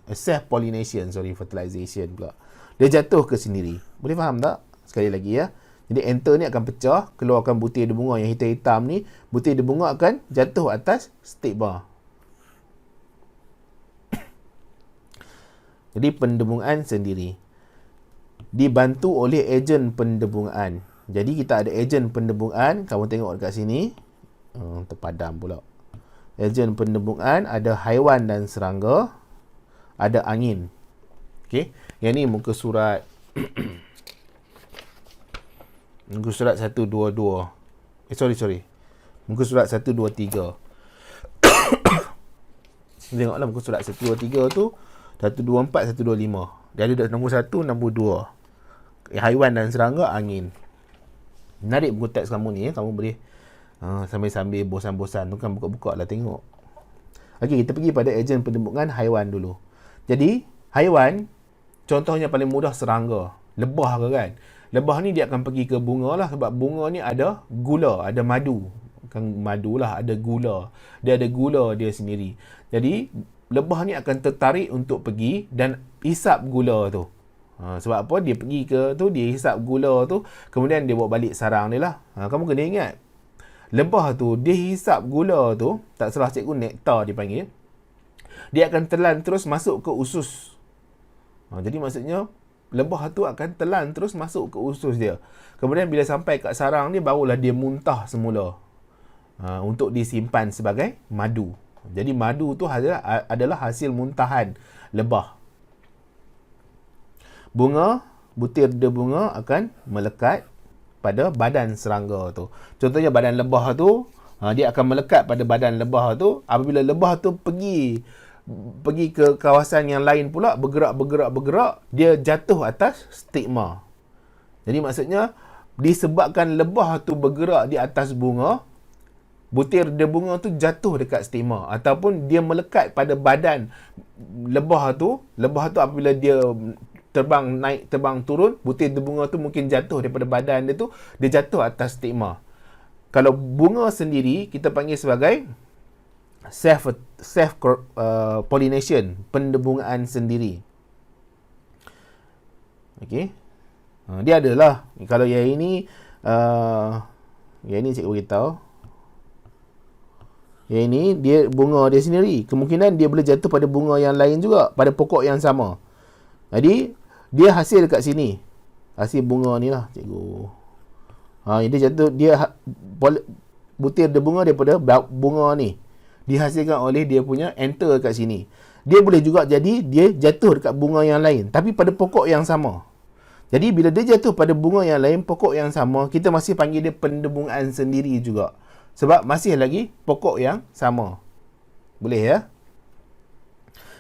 Fertilization pula. Dia jatuh ke sendiri. Boleh faham tak? Sekali lagi ya. Jadi enter ni akan pecah, keluarkan butir du bunga yang hitam-hitam ni. Butir du bunga akan jatuh atas stigma. Jadi pendembungaan sendiri. Dibantu oleh ejen pendembungaan. Jadi kita ada ejen pendembungaan. Kamu tengok dekat sini. Terpadam pula. Ejen pendembungaan ada haiwan dan serangga. Ada angin. Okey. Yang ni muka surat muka surat 122. Sorry. Muka surat 123. Tengoklah muka surat 123 tu 124, 125. Dia ada nombor 1, nombor 2. Haiwan dan serangga, angin. Menarik buku teks kamu ni. Kamu boleh sambil-sambil bosan-bosan tu kan buka-buka lah tengok. Okey, kita pergi pada ejen pendembungaan haiwan dulu. Jadi, haiwan, contohnya paling mudah serangga. Lebah ke kan? Lebah ni dia akan pergi ke bunga lah. Sebab bunga ni ada gula, ada madu. Kan madu lah, ada gula. Dia ada gula dia sendiri. Jadi, lebah ni akan tertarik untuk pergi dan hisap gula tu. Sebab apa? Dia pergi ke tu, dia hisap gula tu, kemudian dia bawa balik sarang dia lah. Kamu kena ingat, lebah tu, dia hisap gula tu, tak salah cikgu, nektar dipanggil. Dia akan telan terus masuk ke usus. Jadi maksudnya, lebah tu akan telan terus masuk ke usus dia. Kemudian bila sampai kat sarang dia, barulah dia muntah semula. Untuk disimpan sebagai madu. Jadi madu tu adalah hasil muntahan lebah. Butir du bunga akan melekat pada badan serangga tu. Contohnya badan lebah tu, dia akan melekat pada badan lebah tu. Apabila lebah tu pergi ke kawasan yang lain pula, bergerak, dia jatuh atas stigma. Jadi maksudnya, disebabkan lebah tu bergerak di atas bunga, butir du bunga tu jatuh dekat stigma ataupun dia melekat pada badan lebah tu. Lebah tu apabila dia terbang naik, terbang turun, butir du bunga tu mungkin jatuh daripada badan dia tu, dia jatuh atas stigma. Kalau bunga sendiri kita panggil sebagai self pollination, pendembungaan sendiri. Okey. Dia adalah. Kalau yang ini cikgu beritahu. Yang ini dia bunga dia sendiri. Kemungkinan dia boleh jatuh pada bunga yang lain juga, pada pokok yang sama. Jadi dia hasil dekat sini. Hasil bunga ni lah cikgu. Dia jatuh, butir bunga daripada bunga ni dihasilkan oleh dia punya enter kat sini. Dia boleh juga jadi dia jatuh dekat bunga yang lain, tapi pada pokok yang sama. Jadi bila dia jatuh pada bunga yang lain, pokok yang sama, kita masih panggil dia pendembungan sendiri juga. Sebab masih lagi pokok yang sama. Boleh ya?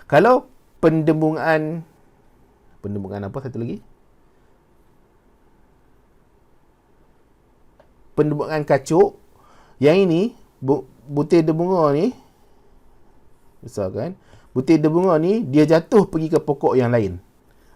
Kalau pendembungan apa satu lagi? Pendembungan kacuk. Yang ini, butir debunga ni, besar kan? Butir debunga ni, dia jatuh pergi ke pokok yang lain.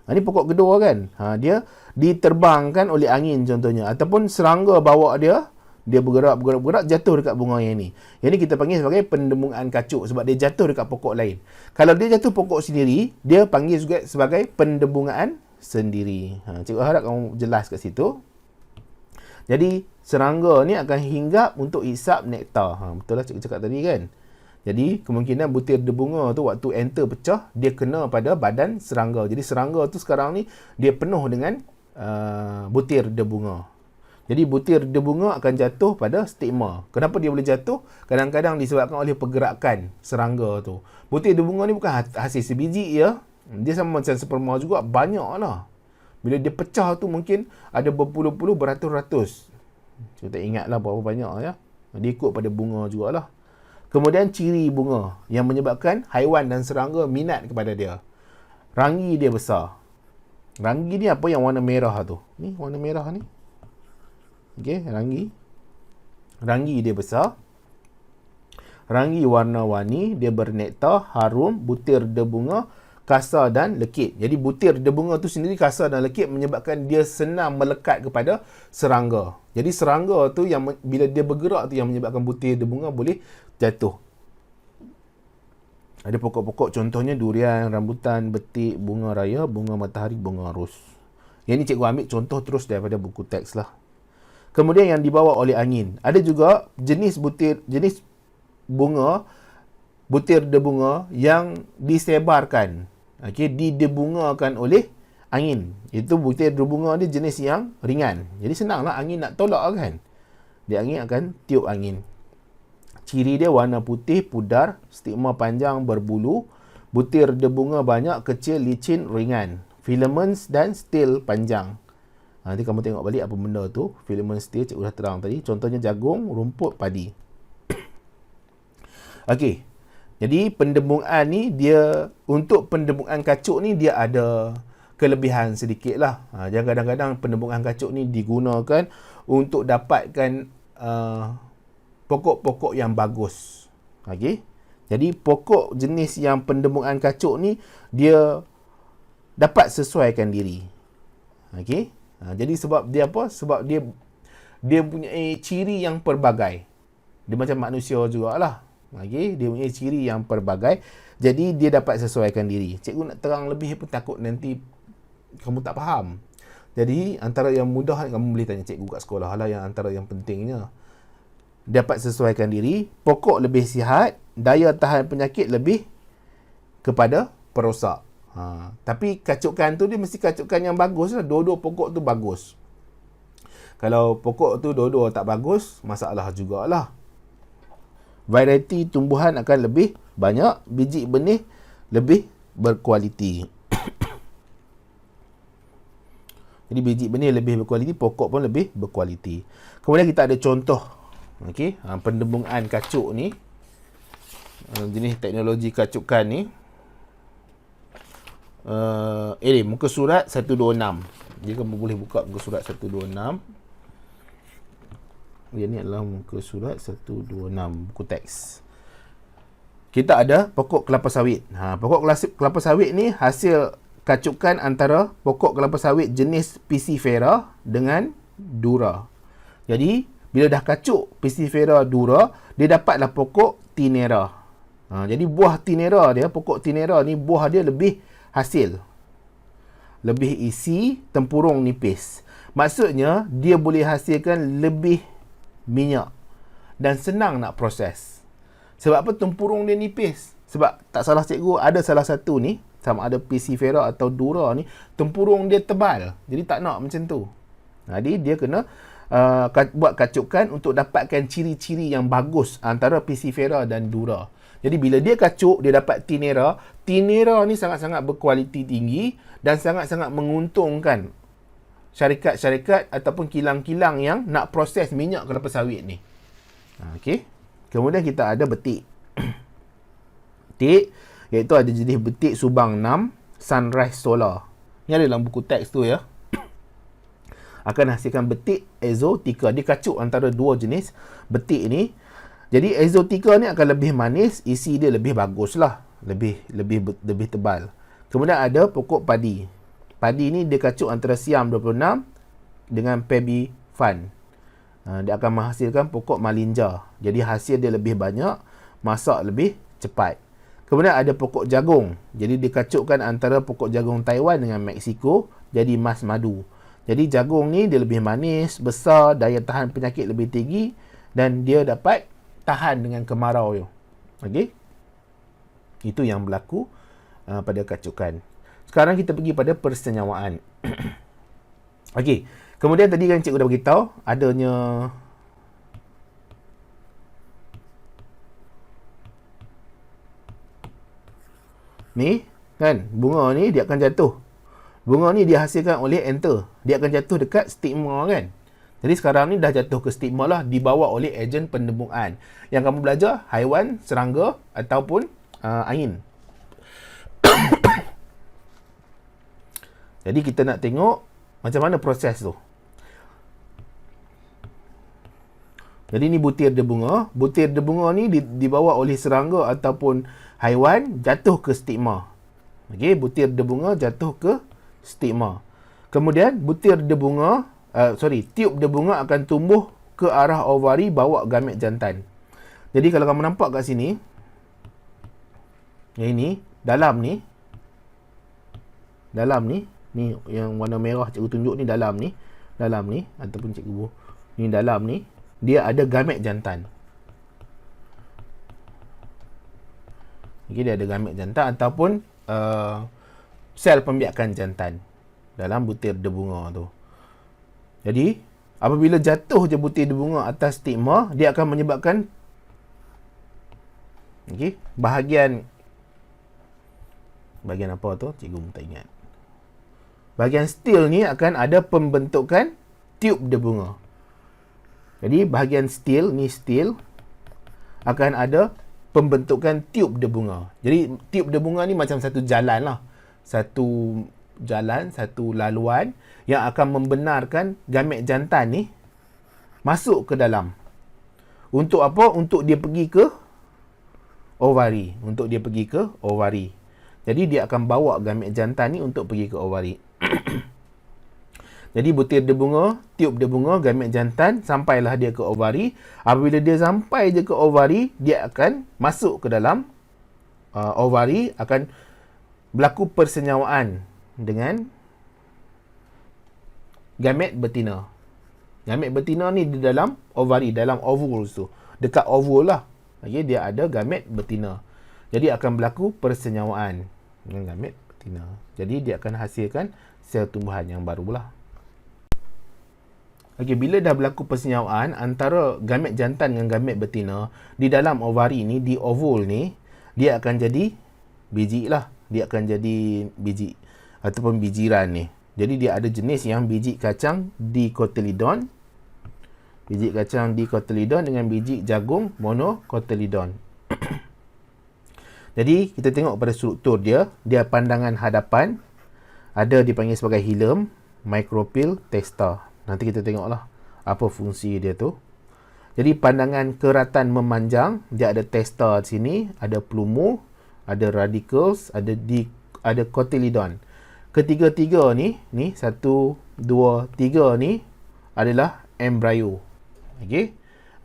Ini pokok kedua kan? Dia diterbangkan oleh angin contohnya. Ataupun serangga bawa dia bergerak, jatuh dekat bunga yang ni. Yang ni kita panggil sebagai pendembungan kacuk sebab dia jatuh dekat pokok lain. Kalau dia jatuh pokok sendiri, dia panggil juga sebagai pendembungan sendiri. Cikgu harap kamu jelas kat situ. Jadi, serangga ni akan hinggap untuk hisap nektar. Betul lah cikgu cakap tadi kan? Jadi, kemungkinan butir debunga tu waktu enter pecah, dia kena pada badan serangga. Jadi, serangga tu sekarang ni, dia penuh dengan butir debunga. Jadi, butir debunga akan jatuh pada stigma. Kenapa dia boleh jatuh? Kadang-kadang disebabkan oleh pergerakan serangga tu. Butir debunga ni bukan hasil sebiji ya. Dia sama macam sperma juga, banyak lah. Bila dia pecah tu mungkin ada berpuluh-puluh, beratus-ratus. Saya tak ingat lah berapa banyak ya. Dia ikut pada bunga jugalah. Kemudian ciri bunga yang menyebabkan haiwan dan serangga minat kepada dia. Rangi dia besar. Rangi ni apa yang warna merah tu? Ni warna merah ni. Okey, rangi. Rangi dia besar. Rangi warna-warni, dia bernektar, harum, butir debunga, kasar dan lekit. Jadi butir debunga tu sendiri kasar dan lekit menyebabkan dia senang melekat kepada serangga. Jadi serangga tu yang bila dia bergerak tu yang menyebabkan butir debunga boleh jatuh. Ada pokok-pokok contohnya durian, rambutan, betik, bunga raya, bunga matahari, bunga ros. Yang ni cikgu ambil contoh terus daripada buku teks lah. Kemudian yang dibawa oleh angin. Ada juga jenis bunga, butir debunga yang disebarkan. Didebungakan oleh angin. Itu butir debunga ni jenis yang ringan. Jadi senanglah angin nak tolak kan. Dia angin akan tiup angin. Ciri dia warna putih, pudar, stigma panjang, berbulu, butir debunga banyak, kecil, licin, ringan. Filaments dan stil panjang. Nanti kamu tengok balik apa benda tu. Filament stil cikgu dah terang tadi. Contohnya jagung, rumput, padi. Okey. Jadi pendembungan ni dia untuk pendembungan kacuk ni dia ada kelebihan sedikit lah. Jangan kadang-kadang pendembungan kacuk ni digunakan untuk dapatkan pokok-pokok yang bagus. Okey. Jadi pokok jenis yang pendembungan kacuk ni dia dapat sesuaikan diri. Okey. Jadi sebab dia apa? Sebab dia punya ciri yang pelbagai. Dia macam manusia jugalah. Dia punya ciri yang pelbagai. Jadi dia dapat sesuaikan diri. Cikgu nak terang lebih pun takut nanti kamu tak faham. Jadi antara yang mudah kamu boleh tanya cikgu kat sekolah lah, yang antara yang pentingnya. Dapat sesuaikan diri, pokok lebih sihat, daya tahan penyakit lebih kepada perosak. Tapi kacukan tu dia mesti kacukan yang bagus lah. Dua-dua pokok tu bagus. Kalau pokok tu dua-dua tak bagus, masalah jugalah. Variety tumbuhan akan lebih banyak, biji benih lebih berkualiti. Jadi biji benih lebih berkualiti, pokok pun lebih berkualiti. Kemudian kita ada contoh. Pendembungan kacuk ni. Jenis teknologi kacukan ni. Muka surat 126. Jadi kamu boleh buka muka surat 126. Ini adalah muka surat 126 buku teks. Kita ada pokok kelapa sawit. Pokok kelapa sawit ni hasil kacukan antara pokok kelapa sawit jenis Pisifera dengan Dura. Jadi bila dah kacuk Pisifera Dura, dia dapatlah pokok Tinera. Jadi buah Tinera dia, pokok Tinera ni buah dia lebih hasil. lebih isi, tempurung nipis. Maksudnya, dia boleh hasilkan lebih minyak dan senang nak proses. Sebab apa tempurung dia nipis? Sebab tak salah cikgu, ada salah satu ni, sama ada Piscifera atau Dura ni, tempurung dia tebal. Jadi tak nak macam tu. Jadi dia kena buat kacukan untuk dapatkan ciri-ciri yang bagus antara Piscifera dan Dura. Jadi bila dia kacuk, dia dapat Tinera. Tinera ni sangat-sangat berkualiti tinggi dan sangat-sangat menguntungkan syarikat-syarikat ataupun kilang-kilang yang nak proses minyak kelapa sawit ni. Okey. Kemudian kita ada betik. Betik, iaitu ada jenis betik Subang 6, Sunrise Solar. Ni ada dalam buku teks tu ya. Akan hasilkan betik exotica. Dia kacuk antara dua jenis betik ni. Jadi exotica ni akan lebih manis, isi dia lebih bagus lah. Lebih tebal. Kemudian ada pokok padi. Padi ni dia kacuk antara Siam 26 dengan Pebi Fan. Dia akan menghasilkan pokok malinja. Jadi hasil dia lebih banyak, masak lebih cepat. Kemudian ada pokok jagung. Jadi dikacukkan antara pokok jagung Taiwan dengan Mexico, jadi mas madu. Jadi jagung ni dia lebih manis, besar, daya tahan penyakit lebih tinggi dan dia dapat tahan dengan kemarau. Okey. Itu yang berlaku pada kacukan. Sekarang kita pergi pada persenyawaan. Okey. Kemudian tadi kan cikgu dah beritahu adanya ni kan, bunga ni dia akan jatuh. Bunga ni dihasilkan oleh enter. Dia akan jatuh dekat stigma kan. Jadi sekarang ni dah jatuh ke stigma lah, dibawa oleh ejen pendemuan. Yang kamu belajar haiwan, serangga ataupun angin. Jadi kita nak tengok macam mana proses tu. Jadi ni butir debunga. Butir debunga ni dibawa oleh serangga ataupun haiwan jatuh ke stigma. Okey, butir debunga jatuh ke stigma. Kemudian butir debunga, tiup debunga akan tumbuh ke arah ovari bawa gamet jantan. Jadi kalau kamu nampak kat sini, yang ini, dalam ni ni yang warna merah cikgu tunjuk ni dalam ni ataupun cikgu ni dalam ni dia ada gamet jantan. Okey, dia ada gamet jantan ataupun sel pembiakan jantan dalam butir debunga tu. Jadi apabila jatuh je butir debunga atas stigma, dia akan menyebabkan bahagian apa tu cikgu tak ingat. Bahagian stil ni akan ada pembentukan tiup debunga. Jadi bahagian stil akan ada pembentukan tiup debunga. Jadi tiup debunga ni macam satu jalan lah. Satu laluan yang akan membenarkan gamet jantan ni masuk ke dalam. Untuk apa? Untuk dia pergi ke ovari. Jadi dia akan bawa gamet jantan ni untuk pergi ke ovari. Jadi butir debunga, tiup debunga, gamet jantan, sampailah dia ke ovari. Apabila dia sampai je ke ovari, dia akan masuk ke dalam ovari, akan berlaku persenyawaan dengan gamet betina. Gamet betina ni di dalam ovari, dalam ovules tu. Dekat ovul lah. Okay, dia ada gamet betina. Jadi akan berlaku persenyawaan dengan gamet betina. Jadi dia akan hasilkan sel tumbuhan yang baru lah. Okey, bila dah berlaku persenyawaan antara gamet jantan dengan gamet betina, di dalam ovari ni, di ovul ni, dia akan jadi biji lah. Dia akan jadi biji ataupun bijiran ni. Jadi dia ada jenis yang biji kacang dicotyledon, biji kacang dicotyledon dengan biji jagung monocotyledon. Jadi kita tengok pada struktur dia, dia pandangan hadapan, ada dipanggil sebagai hilum, micropyle, testa. Nanti kita tengoklah apa fungsi dia tu. Jadi pandangan keratan memanjang, dia ada testa di sini, ada plumo, ada radicals, ada cotyledon. Ketiga-tiga ni 1, 2, 3 ni adalah embryo. Okey.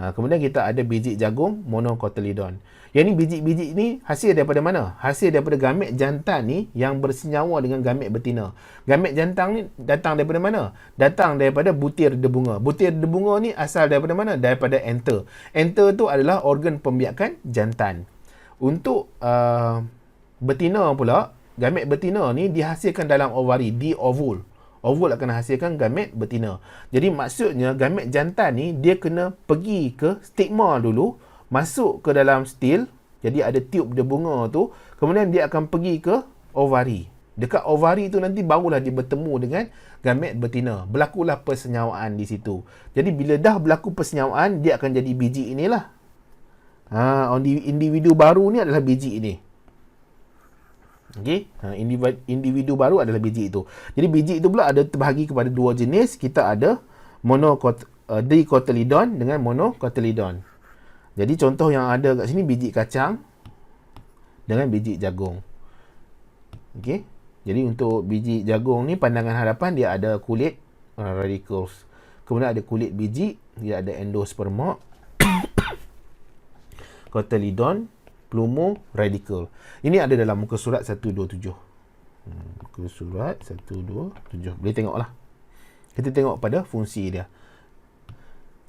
Kemudian kita ada biji jagung monocotyledon. Yang ni biji-biji ni hasil daripada mana? Hasil daripada gamet jantan ni yang bersenyawa dengan gamet betina. Gamet jantan ni datang daripada mana? Datang daripada butir debunga. Butir debunga ni asal daripada mana? Daripada enter. Enter tu adalah organ pembiakan jantan. Untuk betina pula, gamet betina ni dihasilkan dalam ovari, di ovul. Ovul akan hasilkan gamet betina. Jadi maksudnya gamet jantan ni dia kena pergi ke stigma dulu, masuk ke dalam stil. Jadi ada tube dia bunga tu, kemudian dia akan pergi ke ovari. Dekat ovari tu nanti barulah dia bertemu dengan gamet betina. Berlakulah persenyawaan di situ. Jadi bila dah berlaku persenyawaan, dia akan jadi biji inilah. Individu baru ni adalah biji ini. Okey, individu baru adalah biji itu. Jadi biji itu pula ada terbahagi kepada dua jenis. Kita ada dicotyledon dengan monocotyledon. Jadi contoh yang ada kat sini biji kacang dengan biji jagung. Okey. Jadi untuk biji jagung ni pandangan hadapan dia ada kulit radicals. Kemudian ada kulit biji, dia ada endosperma, cotyledon, plumo, radical. Ini ada dalam muka surat 127. Muka surat 127. Boleh tengoklah. Kita tengok pada fungsi dia.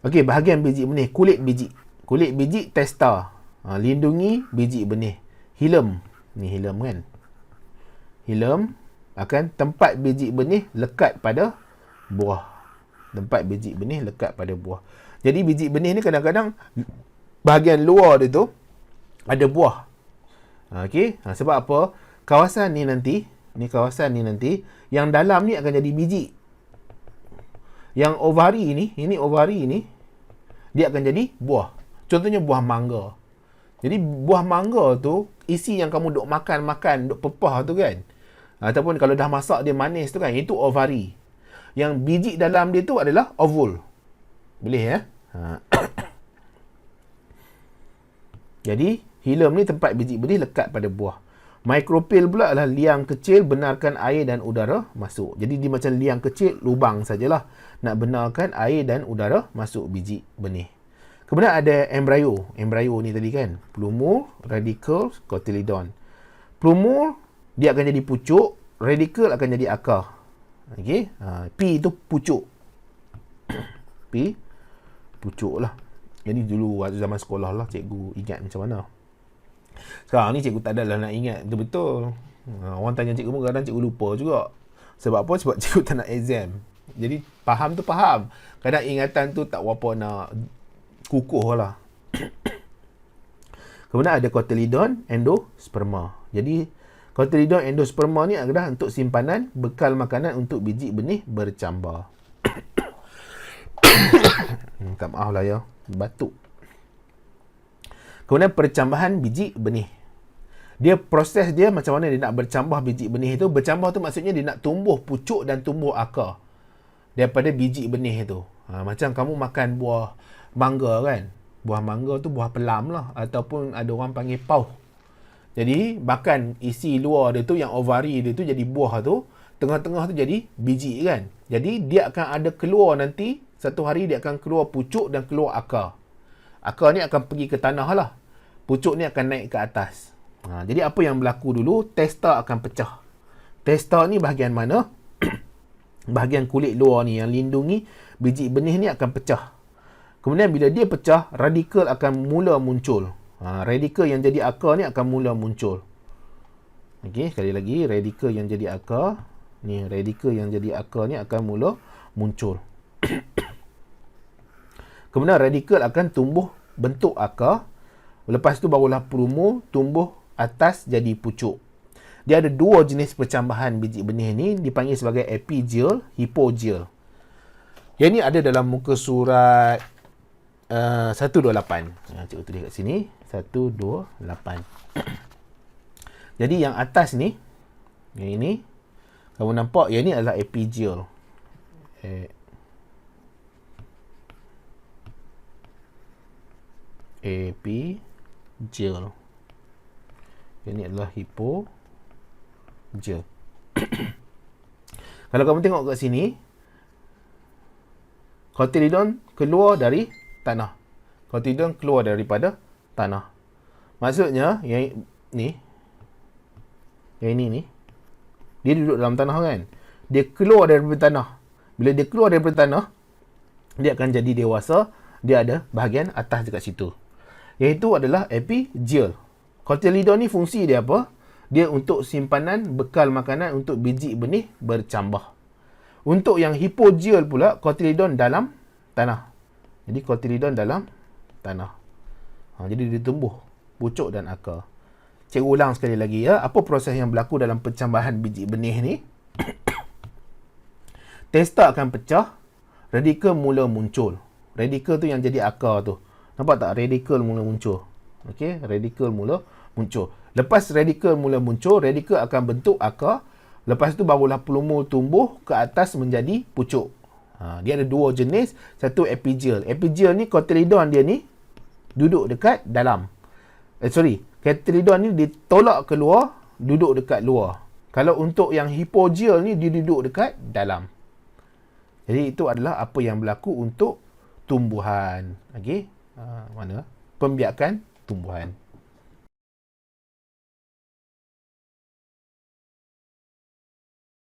Okey, bahagian biji benih, kulit biji. Kulit biji testa. Lindungi biji benih. Hilum. Ni hilum kan. Hilum akan tempat biji benih lekat pada buah. Tempat biji benih lekat pada buah. Jadi biji benih ni kadang-kadang bahagian luar dia tu ada buah. Okey, sebab apa? Kawasan ni nanti, yang dalam ni akan jadi biji. Yang ovari ni, ini ovari ni, dia akan jadi buah. Contohnya buah mangga. Jadi buah mangga tu, isi yang kamu duk makan, duk pepah tu kan. Ataupun kalau dah masak dia manis tu kan, itu ovari. Yang biji dalam dia tu adalah ovul. Boleh ya? Jadi, hilum ni tempat biji benih lekat pada buah. Micropyle pula adalah liang kecil benarkan air dan udara masuk. Jadi, dia macam liang kecil, lubang sajalah. Nak benarkan air dan udara masuk biji benih. Kemudian ada embryo. Embryo ni tadi kan. Plumule, radical, cotyledon. Plumule, dia akan jadi pucuk. Radical akan jadi akar. Okey. P itu pucuk. P, pucuk lah. Jadi dulu waktu zaman sekolah lah cikgu ingat macam mana. Sekarang ni cikgu tak adalah nak ingat betul-betul. Orang tanya cikgu pun kadang cikgu lupa juga. Sebab apa? Sebab cikgu tak nak exam. Jadi faham tu faham. Kadang ingatan tu tak berapa nak kukuh lah. Kemudian ada cotyledon, endosperma. Jadi cotyledon, endosperma ni adalah untuk simpanan bekal makanan untuk biji benih bercambar. Minta maaf lah ya, batuk. Kemudian percambahan biji benih. Dia proses dia macam mana dia nak bercambah biji benih itu. Bercambah tu maksudnya dia nak tumbuh pucuk dan tumbuh akar daripada biji benih itu. Macam kamu makan buah mangga kan. Buah mangga tu buah pelam lah. Ataupun ada orang panggil pauh. Jadi makan isi luar dia tu, yang ovari dia tu jadi buah tu. Tengah-tengah tu jadi biji kan. Jadi dia akan ada keluar nanti. Satu hari dia akan keluar pucuk dan keluar akar. Akar ni akan pergi ke tanah lah. Pucuk ni akan naik ke atas. Jadi apa yang berlaku dulu, testa akan pecah. Testa ni bahagian mana? Bahagian kulit luar ni yang lindungi biji benih ni akan pecah. Kemudian bila dia pecah, radikal akan mula muncul. Radikal yang jadi akar ni akan mula muncul. Okey, sekali lagi, radikal yang jadi akar. Ni, radikal yang jadi akar ni akan mula muncul. Kemudian radikal akan tumbuh bentuk akar. Lepas tu barulah plumo tumbuh atas jadi pucuk. Dia ada dua jenis percambahan biji benih ni, dipanggil sebagai epigeal, hypogeal. Yang ni ada dalam muka surat 128. Cikgu tulis kat sini 128. Jadi yang atas ni, yang ini kamu nampak, yang ni adalah epigeal. Epigeal. Yang ni adalah hypogeal. Kalau kamu tengok kat sini, cotyledon keluar dari tanah. Cotyledon keluar daripada tanah. Maksudnya yang ni, yang ini ni, dia duduk dalam tanah kan. Dia keluar daripada tanah. Bila dia keluar daripada tanah, dia akan jadi dewasa. Dia ada bahagian atas dekat situ. Iaitu adalah epigeel. Cotyledon ni fungsi dia apa? Dia untuk simpanan bekal makanan untuk biji benih bercambah. Untuk yang hipogeel pula, cotyledon dalam tanah. Jadi cotyledon dalam tanah. Jadi dia tumbuh pucuk dan akar. Cikgu ulang sekali lagi ya. Apa proses yang berlaku dalam pencambahan biji benih ni? Testa akan pecah. Radikal mula muncul. Radikal tu yang jadi akar tu. Nampak tak? Radikal mula muncul. Okey, radikal mula muncul. Lepas radikal mula muncul, radikal akan bentuk akar. Lepas tu barulah pelumur tumbuh ke atas menjadi pucuk. Dia ada dua jenis. Satu epigeel. Epigeel ni, cotyledon dia ni duduk dekat dalam. Cotyledon ni ditolak keluar, duduk dekat luar. Kalau untuk yang hipogeel ni, dia duduk dekat dalam. Jadi itu adalah apa yang berlaku untuk tumbuhan. Okey. Mana? Pembiakan tumbuhan.